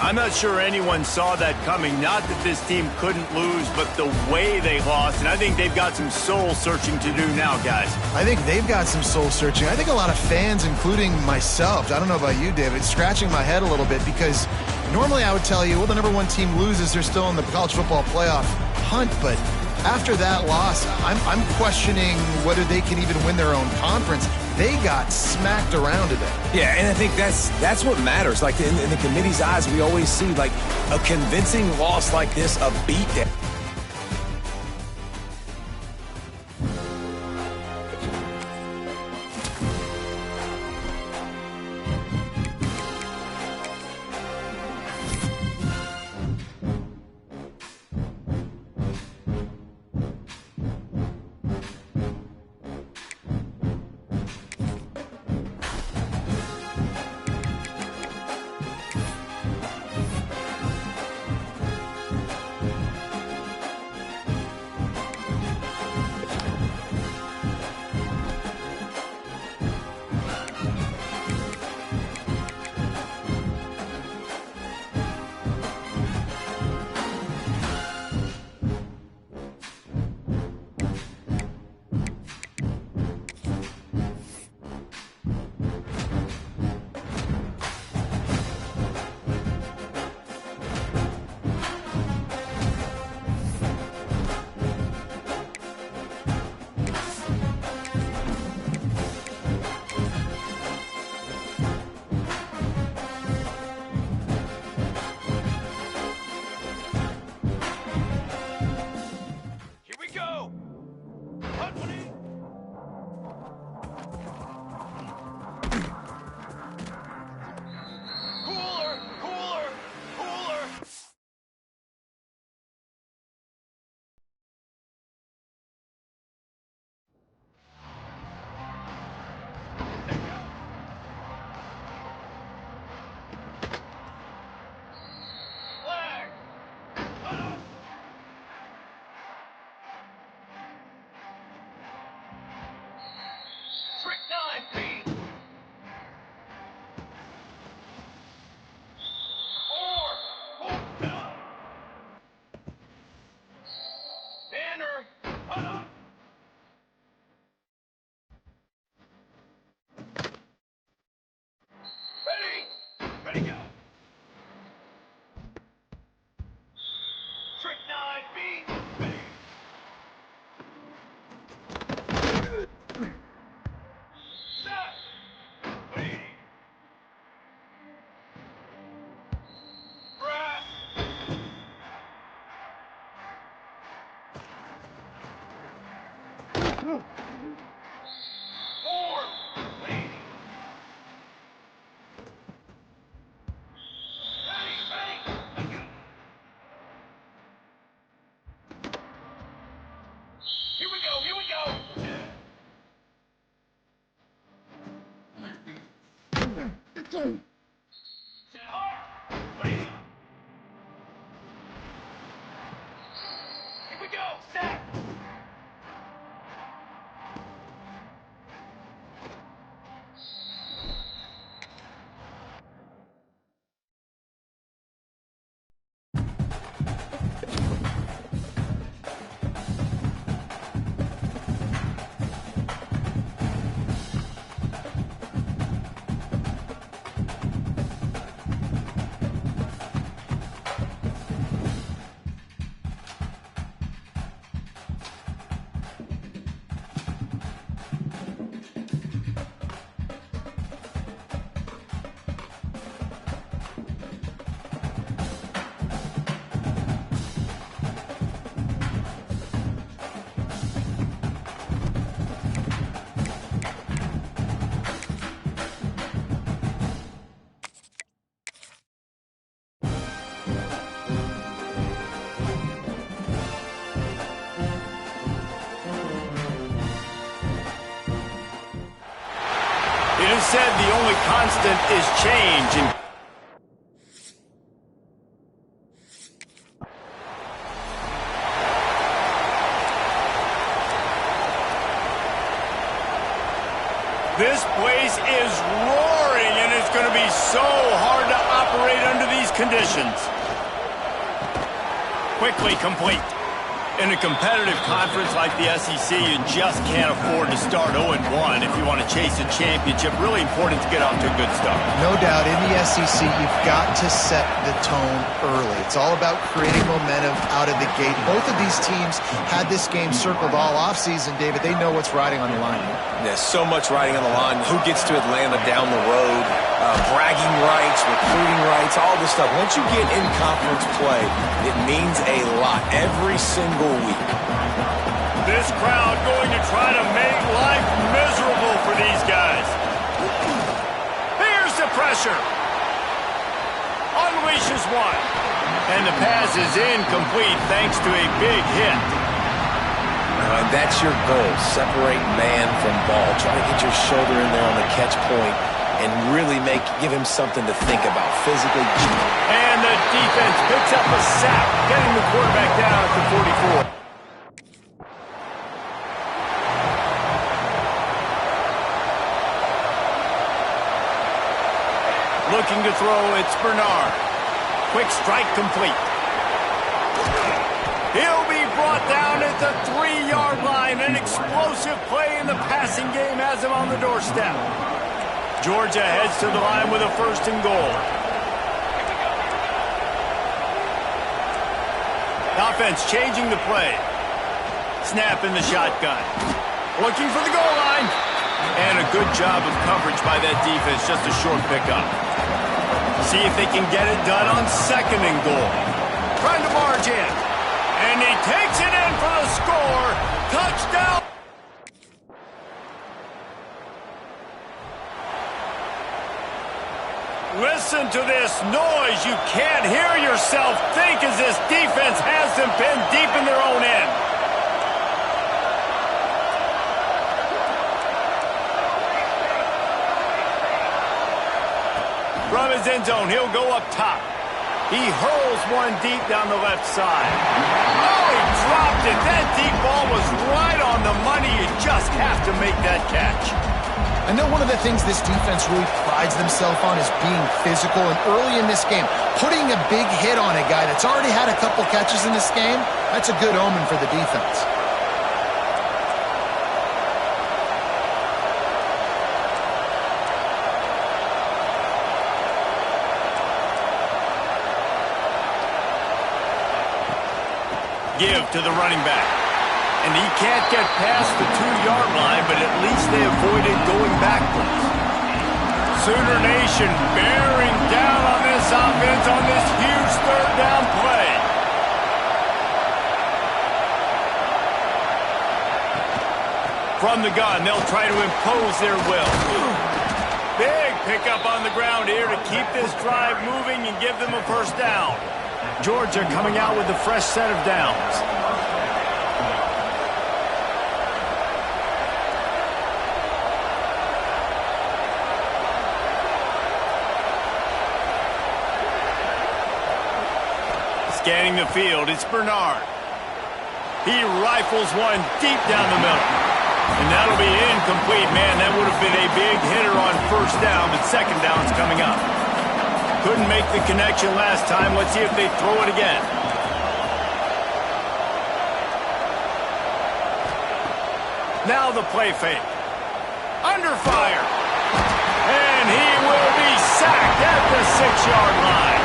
I'm not sure anyone saw that coming. Not that this team couldn't lose, but the way they lost. And I think they've got some soul-searching to do now, guys. I think they've got some soul-searching. I think a lot of fans, including myself, I don't know about you, David, scratching my head a little bit, because normally I would tell you, well, the number one team loses, they're still in the college football playoff hunt, but after that loss, I'm questioning whether they can even win their own conference. They got smacked around today. Yeah, and I think that's what matters. Like in the committee's eyes, we always see like a convincing loss like this, a beatdown. It is said the only constant is change. This place is roaring, and it's going to be so hard to operate under these conditions. Quickly complete. In a competitive conference like the SEC, you just can't afford to start 0-1 if you want to chase a championship. Really important to get off to a good start. No doubt, in the SEC, you've got to set the tone early. It's all about creating momentum out of the gate. Both of these teams had this game circled all offseason, David. They know what's riding on the line. There's so much riding on the line. Who gets to Atlanta down the road? Bragging rights, recruiting rights, all this stuff. Once you get in conference play, it means a lot every single week. This crowd going to try to make life miserable for these guys. Here's the pressure. Unleashes one. And the pass is incomplete thanks to a big hit. That's your goal. Separate man from ball. Try to get your shoulder in there on the catch point and really give him something to think about physically. And the defense picks up a sack, getting the quarterback down at the 44. Looking to throw, it's Bernard. Quick strike complete. He'll be brought down at the 3-yard line. An explosive play in the passing game has him on the doorstep. Georgia heads to the line with a 1st and goal. Offense changing the play. Snap in the shotgun. Looking for the goal line. And a good job of coverage by that defense. Just a short pickup. See if they can get it done on 2nd and goal. Trying to barge in. And he takes it in for the score. Touchdown. Listen to this noise. You can't hear yourself think as this defense has them pinned deep in their own end. From his end zone, he'll go up top. He hurls one deep down the left side. Oh, he dropped it. That deep ball was right on the money. You just have to make that catch. I know one of the things this defense really prides themselves on is being physical. And early in this game, putting a big hit on a guy that's already had a couple catches in this game, that's a good omen for the defense. Give to the running back. And he can't get past the 2-yard line, but at least they avoided going backwards. Sooner Nation bearing down on this offense on this huge 3rd down play. From the gun, they'll try to impose their will. Big pickup on the ground here to keep this drive moving and give them a first down. Georgia coming out with a fresh set of downs. Scanning the field, it's Bernard. He rifles one deep down the middle. And that'll be incomplete, man. That would have been a big hitter on first down, but second down's coming up. Couldn't make the connection last time. Let's see if they throw it again. Now the play fake. Under fire. And he will be sacked at the 6-yard line.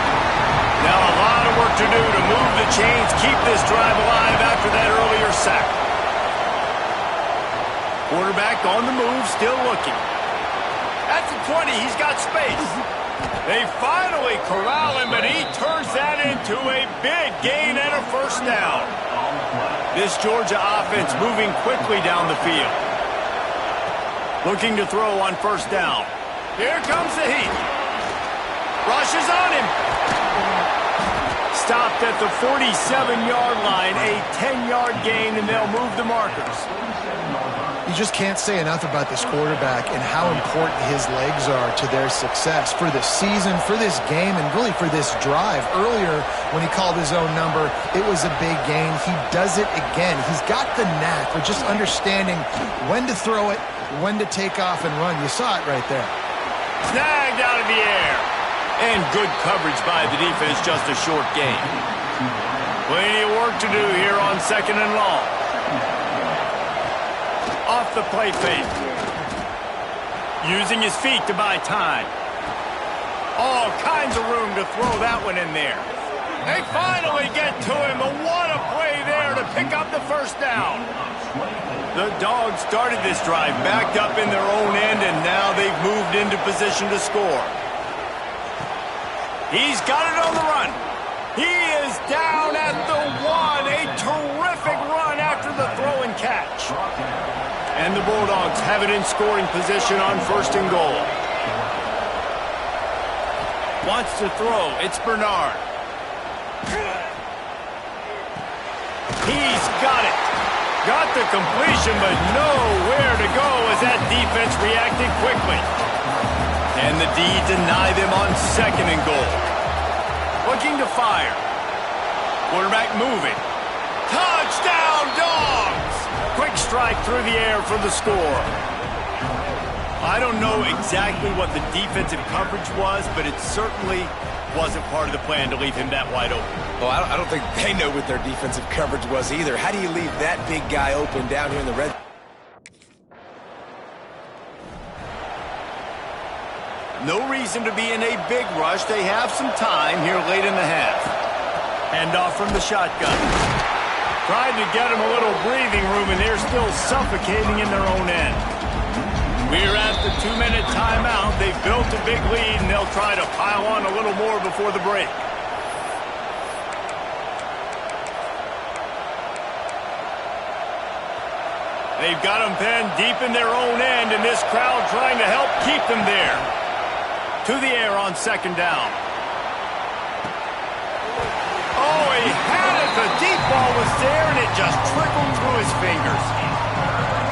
Now a lot of work to do to move the chains, keep this drive alive after that earlier sack. Quarterback on the move, still looking. At the 20, he's got space. They finally corral him, but he turns that into a big gain and a first down. This Georgia offense moving quickly down the field. Looking to throw on first down. Here comes the heat. Rushes on him. Stopped at the 47-yard line, a 10-yard gain, and they'll move the markers. You just can't say enough about this quarterback and how important his legs are to their success for this season, for this game, and really for this drive. Earlier, when he called his own number, it was a big gain. He does it again. He's got the knack for just understanding when to throw it, when to take off and run. You saw it right there. Snagged out of the air. And good coverage by the defense, just a short gain. Plenty of work to do here on second and long. Off the play fake. Using his feet to buy time. All kinds of room to throw that one in there. They finally get to him, but what a play there to pick up the first down. The Dogs started this drive backed up in their own end, and now they've moved into position to score. He's got it on the run. He is down at the 1. A terrific run after the throw and catch. And the Bulldogs have it in scoring position on first and goal. Wants to throw. It's Bernard. He's got it. Got the completion, but nowhere to go as that defense reacted quickly. And the D deny them on second and goal. Looking to fire. Quarterback moving. Touchdown, Dogs! Quick strike through the air for the score. I don't know exactly what the defensive coverage was, but it certainly wasn't part of the plan to leave him that wide open. Well, I don't think they know what their defensive coverage was either. How do you leave that big guy open down here in the red? No reason to be in a big rush. They have some time here late in the half. Handoff from the shotgun. Tried to get them a little breathing room, and they're still suffocating in their own end. We're at the 2-minute timeout. They've built a big lead, and they'll try to pile on a little more before the break. They've got them pinned deep in their own end, and this crowd trying to help keep them there. To the air on second down. Oh, he had it. The deep ball was there, and it just trickled through his fingers.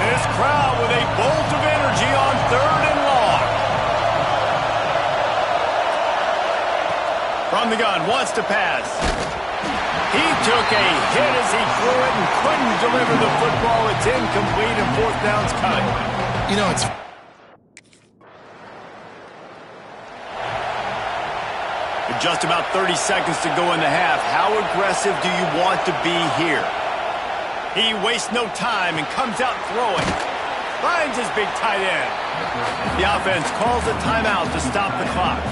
This crowd with a bolt of energy on third and long. From the gun, wants to pass. He took a hit as he threw it and couldn't deliver the football. It's incomplete, and fourth down's cut. You know, it's... Just about 30 seconds to go in the half. How aggressive do you want to be here? He wastes no time and comes out throwing. Finds his big tight end. The offense calls a timeout to stop the clock.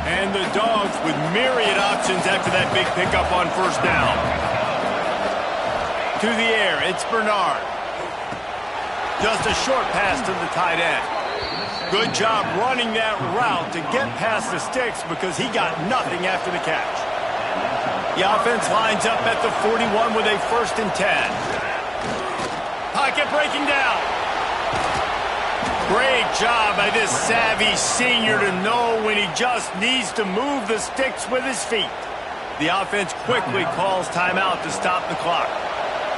And the Dogs with myriad options after that big pickup on first down. To the air, it's Bernard. Just a short pass to the tight end. Good job running that route to get past the sticks because he got nothing after the catch. The offense lines up at the 41 with a 1st and 10. Pocket breaking down. Great job by this savvy senior to know when he just needs to move the sticks with his feet. The offense quickly calls timeout to stop the clock.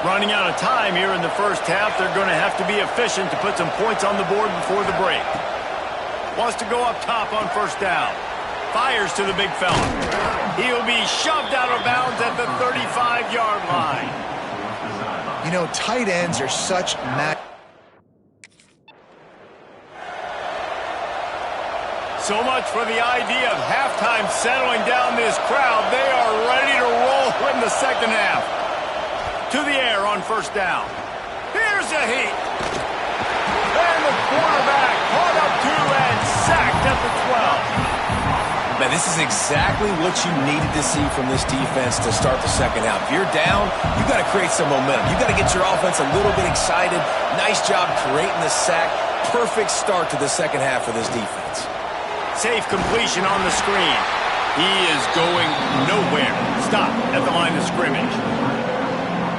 Running out of time here in the first half, they're going to have to be efficient to put some points on the board before the break. Wants to go up top on first down. Fires to the big fella. He'll be shoved out of bounds at the 35-yard line. You know, tight ends are such So much for the idea of halftime settling down this crowd. They are ready to roll in the second half. To the air on first down. Here's a heat. And the quarterback caught up to and sacked at the 12. Man, this is exactly what you needed to see from this defense to start the second half. If you're down, you got to create some momentum. You got to get your offense a little bit excited. Nice job creating the sack. Perfect start to the second half for this defense. Safe completion on the screen. He is going nowhere. Stop at the line of scrimmage.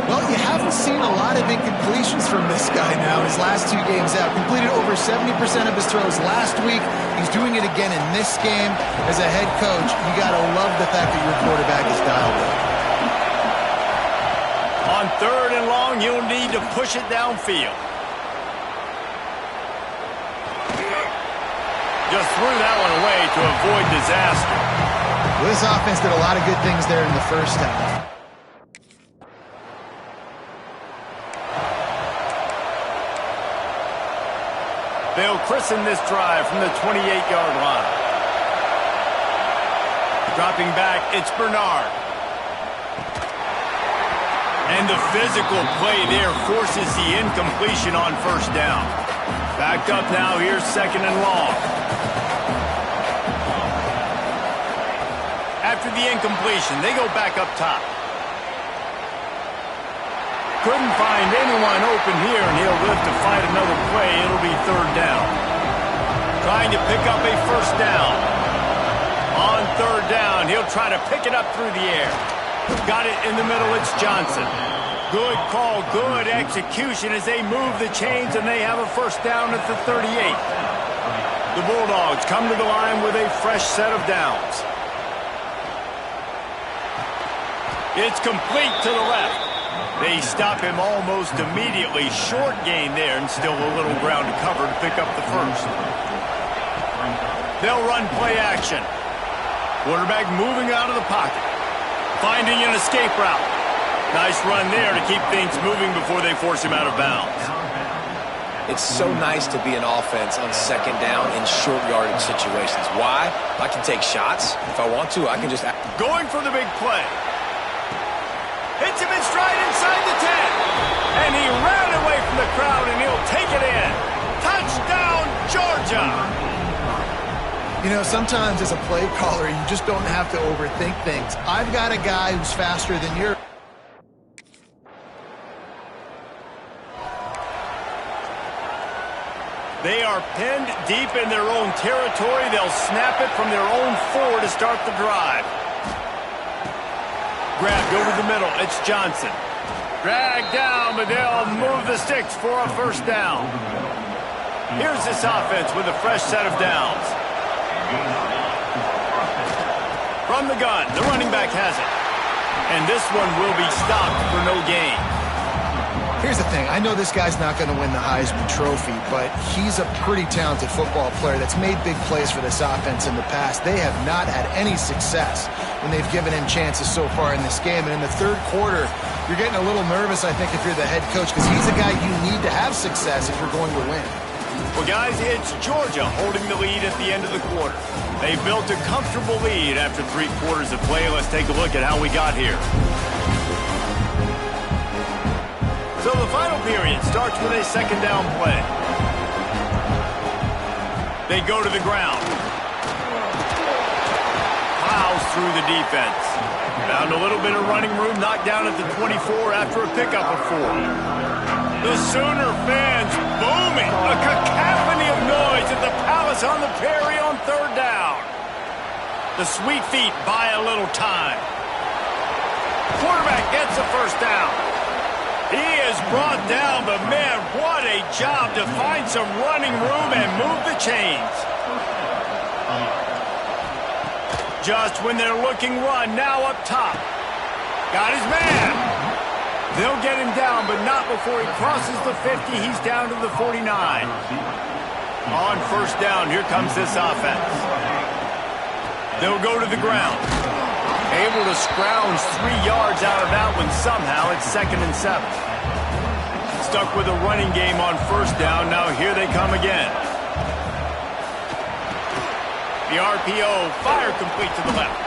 Well, you haven't seen a lot of incompletions from this guy now his last 2 games out. Completed over 70% of his throws last week. He's doing it again in this game. As a head coach, you got to love the fact that your quarterback is dialed in. On third and long, you'll need to push it downfield. Just threw that one away to avoid disaster. Well, this offense did a lot of good things there in the first half. They'll christen this drive from the 28-yard line. Dropping back, it's Bernard. And the physical play there forces the incompletion on first down. Backed up now, here's second and long. After the incompletion, they go back up top. Couldn't find anyone open here, and he'll live to fight another play. It'll be third down. Trying to pick up a first down. On third down, he'll try to pick it up through the air. Got it in the middle, it's Johnson. Good call, good execution as they move the chains, and they have a first down at the 38. The Bulldogs come to the line with a fresh set of downs. It's complete to the left. They stop him almost immediately. Short gain there and still a little ground to cover to pick up the first. They'll run play action. Quarterback moving out of the pocket. Finding an escape route. Nice run there to keep things moving before they force him out of bounds. It's so nice to be an offense on second down in short yardage situations. Why? I can take shots. If I want to, I can just... Going for the big play. Hits him in stride inside the 10. And he ran away from the crowd, and he'll take it in. Touchdown, Georgia. You know, sometimes as a play caller, you just don't have to overthink things. I've got a guy who's faster than you. They are pinned deep in their own territory. They'll snap it from their own 4 to start the drive. Grabbed over the middle. It's Johnson. Dragged down, but they'll move the sticks for a first down. Here's this offense with a fresh set of downs. From the gun, the running back has it. And this one will be stopped for no gain. Here's the thing. I know this guy's not going to win the Heisman Trophy, but he's a pretty talented football player that's made big plays for this offense in the past. They have not had any success when they've given him chances so far in this game. And in the third quarter, you're getting a little nervous, I think, if you're the head coach, because he's a guy you need to have success if you're going to win. Well, guys, it's Georgia holding the lead at the end of the quarter. They built a comfortable lead after 3 quarters of play. Let's take a look at how we got here. So the final period starts with a second down play. They go to the ground. Plows through the defense. Found a little bit of running room, knocked down at the 24 after a pickup of 4. The Sooner fans booming. A cacophony of noise at the Palace on the Prairie on third down. The Sweet Feet buy a little time. Quarterback gets the first down. He is brought down, but man, what a job to find some running room and move the chains. Just when they're looking run, now up top. Got his man. They'll get him down, but not before he crosses the 50. He's down to the 49. On first down, here comes this offense. They'll go to the ground. Able to scrounge 3 yards out of that one somehow. It's 2nd and 7. Stuck with a running game on first down. Now here they come again. The RPO, fire complete to the left.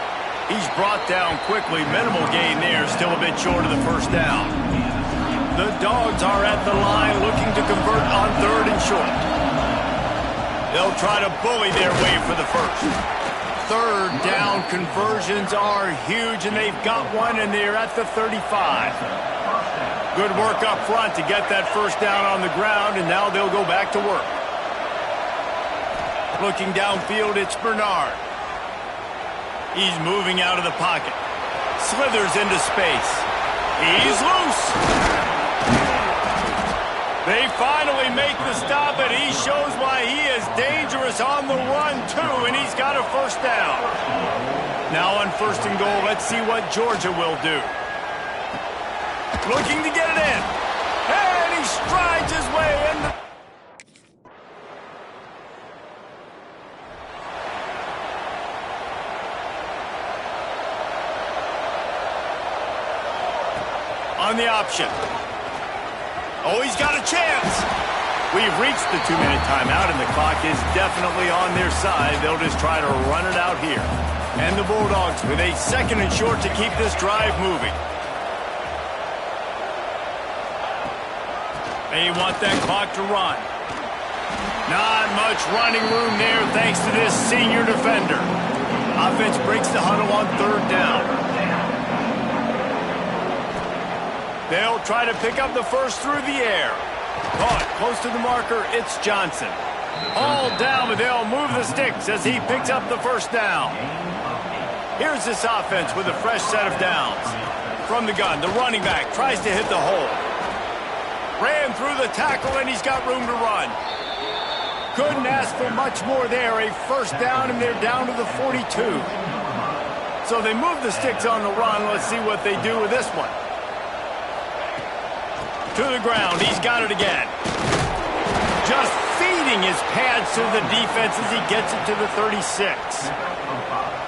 He's brought down quickly. Minimal gain there. Still a bit short of the first down. The Dogs are at the line looking to convert on 3rd and short. They'll try to bully their way for the first. 3rd down conversions are huge, and they've got one, and they're at the 35. Good work up front to get that first down on the ground, and now they'll go back to work. Looking downfield, it's Bernard. He's moving out of the pocket. Slithers into space. He's loose. They finally make the stop, and he shows why he is dangerous on the run, too, and he's got a first down. Now on 1st and goal, let's see what Georgia will do. Looking to get it in. And he strides his way in. On the option. Oh, he's got a chance. We've reached the 2-minute timeout, and the clock is definitely on their side. They'll just try to run it out here. And the Bulldogs with a 2nd and short to keep this drive moving. They want that clock to run. Not much running room there thanks to this senior defender. Offense breaks the huddle on 3rd down. They'll try to pick up the first through the air. Caught close to the marker, it's Johnson. All down, but they'll move the sticks as he picks up the first down. Here's this offense with a fresh set of downs. From the gun, the running back tries to hit the hole. Ran through the tackle, and he's got room to run. Couldn't ask for much more there. A first down, and they're down to the 42. So they move the sticks on the run. Let's see what they do with this one. To the ground, he's got it again. Just feeding his pads to the defense as he gets it to the 36.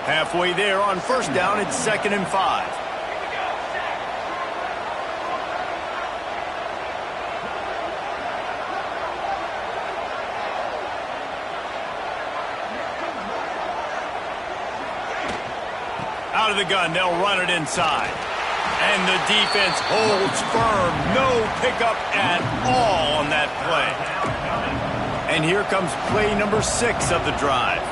Halfway there on first down, it's 2nd and 5. Out of the gun, they'll run it inside. And the defense holds firm. No pickup at all on that play. And here comes play number 6 of the drive.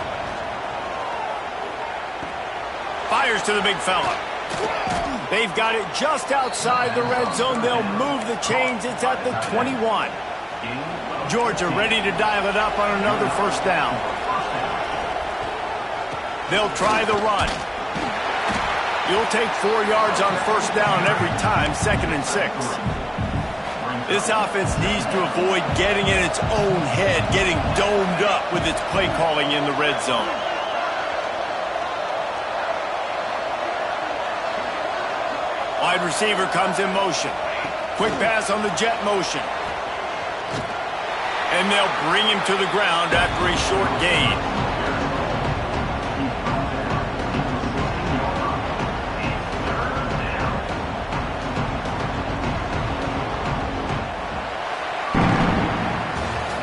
Fires to the big fella. They've got it just outside the red zone. They'll move the chains. It's at the 21. Georgia ready to dial it up on another first down. They'll try the run. You'll take 4 yards on first down every time, 2nd and 6. This offense needs to avoid getting in its own head, getting domed up with its play calling in the red zone. Wide receiver comes in motion. Quick pass on the jet motion. And they'll bring him to the ground after a short gain.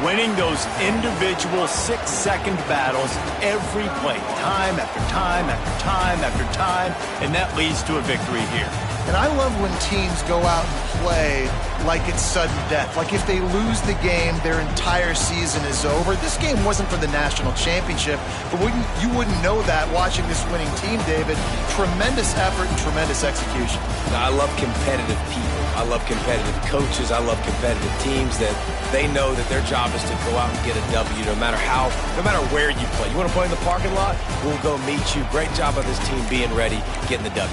Winning those individual 6-second battles every play, time after time after time after time, and that leads to a victory here. And I love when teams go out and play like it's sudden death. Like if they lose the game, their entire season is over. This game wasn't for the national championship, but you wouldn't know that watching this winning team, David. Tremendous effort and tremendous execution. I love competitive people. I love competitive coaches. I love competitive teams that they know that their job is to go out and get a W no matter where you play. You want to play in the parking lot? We'll go meet you. Great job of this team being ready, getting the W.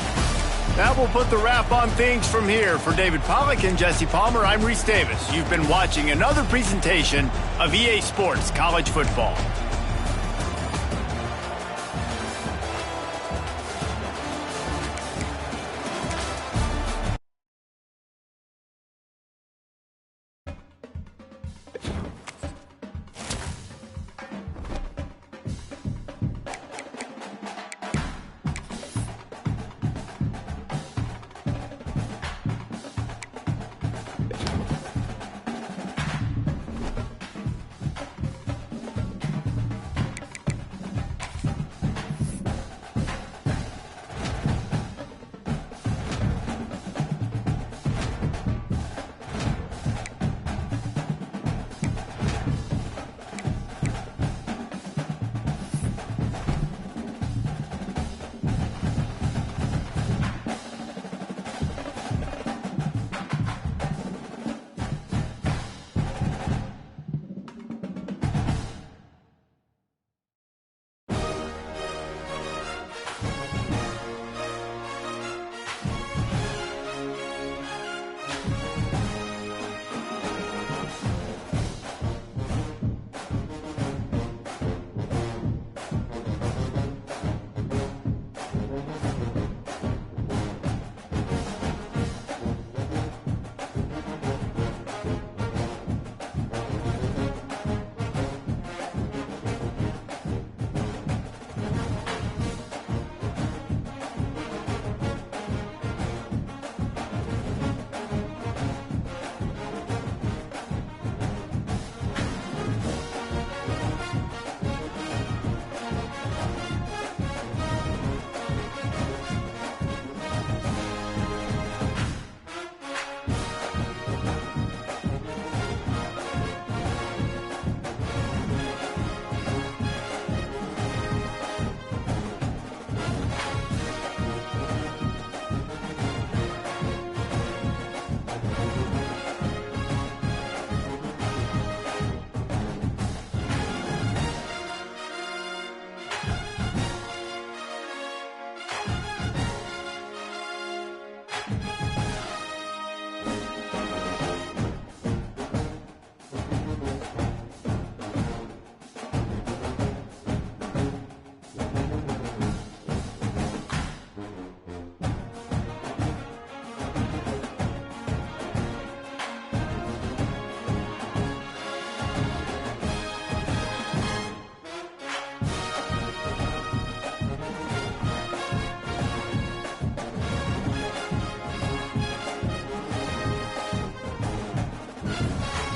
That will put the wrap on things from here. For David Pollack and Jesse Palmer, I'm Reese Davis. You've been watching another presentation of EA Sports College Football.